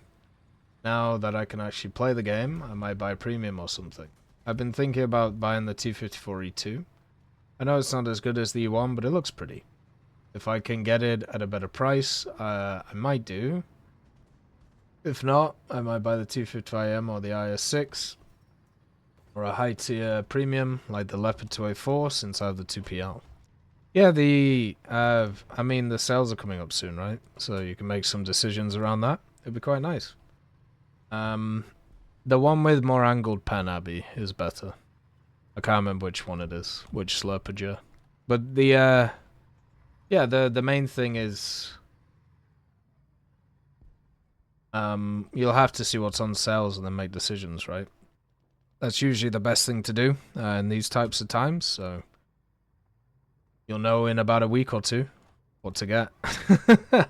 Now that I can actually play the game, I might buy premium or something. I've been thinking about buying the T54E2. I know it's not as good as the E1, but it looks pretty. If I can get it at a better price, I might do. If not, I might buy the T55M or the IS6. Or a high tier premium like the Leopard 2A4 since I have the 2PL. Yeah, I mean the sales are coming up soon, right? So you can make some decisions around that. It'd be quite nice. The one with more angled pen, Abby, is better. I can't remember which one it is, which Slurpager. But the the main thing is you'll have to see what's on sales and then make decisions, right? That's usually the best thing to do in these types of times, so you'll know in about a week or two what to get. I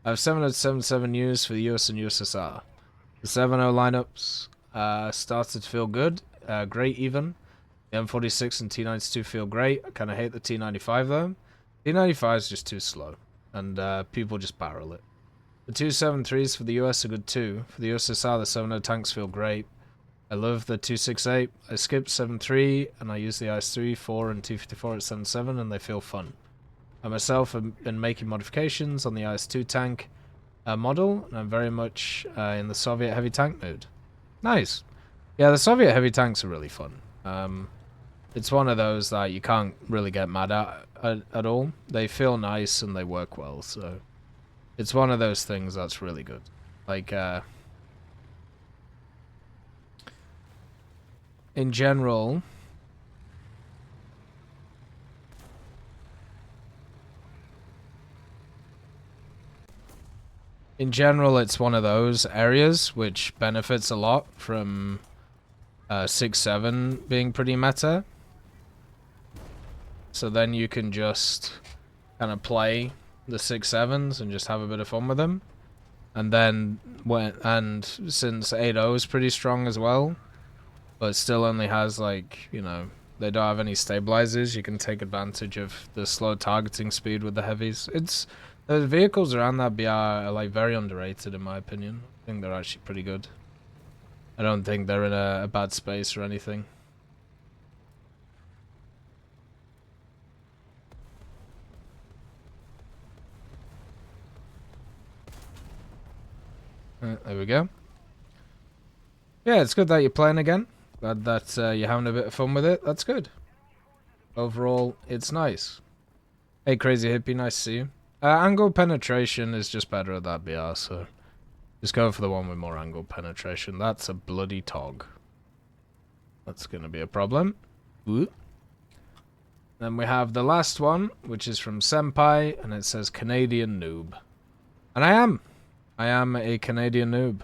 have 777 news for the US and USSR. The 7.0 lineups started to feel good, great even. The M46 and T92 feel great. I kind of hate the T95 though. T95 is just too slow, and people just barrel it. The 273s for the US are good too. For the USSR, the 7.0 tanks feel great. I love the 268. I skipped 7.3 and I use the IS-3, 4 and T-54 at 7.7 and they feel fun. I myself have been making modifications on the IS-2 tank model and I'm very much in the Soviet heavy tank mood. Nice. Yeah, the Soviet heavy tanks are really fun. It's one of those that you can't really get mad at all. They feel nice and they work well, so it's one of those things that's really good. Like, in general, it's one of those areas which benefits a lot from 6.7 being pretty meta. So then you can just kind of play the 6.7s and just have a bit of fun with them. And then since 8.0 is pretty strong as well, but still only has, like, you know, they don't have any stabilizers, you can take advantage of the slow targeting speed with the heavies. The vehicles around that BR are, like, very underrated in my opinion. I think they're actually pretty good. I don't think they're in a bad space or anything. There we go. Yeah, it's good that you're playing again. Glad that you're having a bit of fun with it. That's good. Overall, it's nice. Hey, Crazy Hippie, nice to see you. Angle penetration is just better at that BR, so just go for the one with more angle penetration. That's a bloody tog. That's going to be a problem. Ooh. Then we have the last one, which is from Senpai, and it says Canadian noob. And I am. I am a Canadian noob.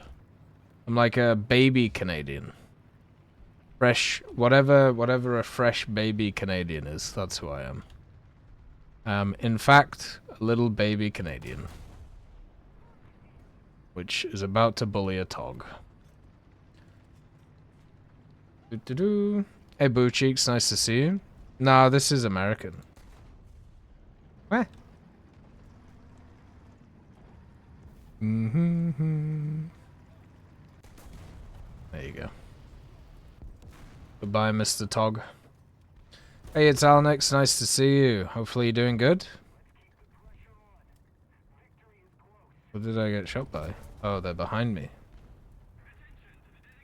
I'm like a baby Canadian. Fresh, whatever a fresh baby Canadian is, that's who I am. In fact, a little baby Canadian. Which is about to bully a tog. Hey, Boo Cheeks, nice to see you. Nah, this is American. Where? There you go. Goodbye, Mr. Tog. Hey, it's Alex. Nice to see you. Hopefully you're doing good. What did I get shot by? Oh, they're behind me.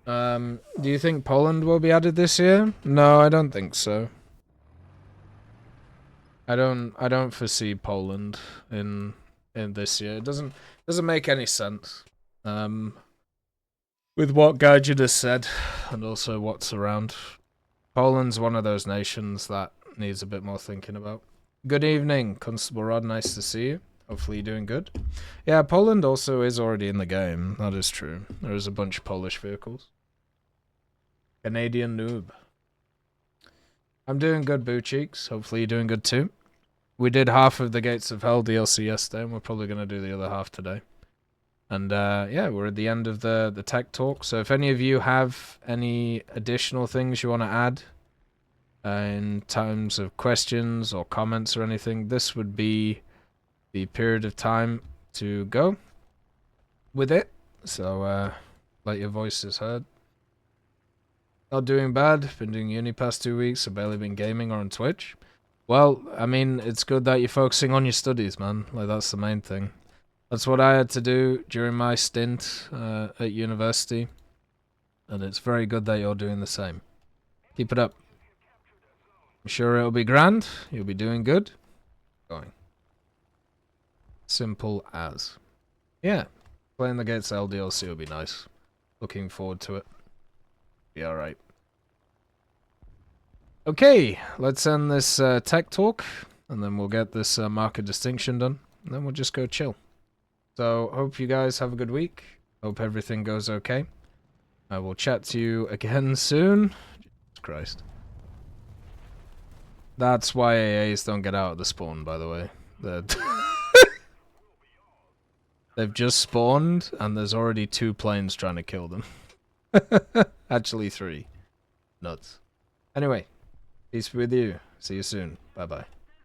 Do you think Poland will be added this year? No, I don't think so. I don't foresee Poland in in this year. It doesn't make any sense. With what Gaijin has said, and also what's around. Poland's one of those nations that needs a bit more thinking about. Good evening, Constable Rod. Nice to see you. Hopefully you're doing good. Yeah, Poland also is already in the game. That is true. There is a bunch of Polish vehicles. Canadian noob. I'm doing good, Boo Cheeks. Hopefully you're doing good too. We did half of the Gates of Hell DLC yesterday, and we're probably going to do the other half today. And yeah, we're at the end of the tech talk. So if any of you have any additional things you want to add in terms of questions or comments or anything, this would be the period of time to go with it. So let your voices heard. Not doing bad. Been doing uni past 2 weeks. I've barely been gaming or on Twitch. Well, I mean, it's good that you're focusing on your studies, man. Like, that's the main thing. That's what I had to do during my stint at university. And it's very good that you're doing the same. Keep it up. I'm sure it'll be grand. You'll be doing good. Going. Simple as. Yeah. Playing the Gates LDLC will be nice. Looking forward to it. Be alright. Okay, let's end this tech talk. And then we'll get this market distinction done. And then we'll just go chill. So, hope you guys have a good week. Hope everything goes okay. I will chat to you again soon. Jesus Christ. That's why AAs don't get out of the spawn, by the way. They've just spawned, and there's already 2 planes trying to kill them. Actually 3. Nuts. Anyway, peace be with you. See you soon. Bye-bye.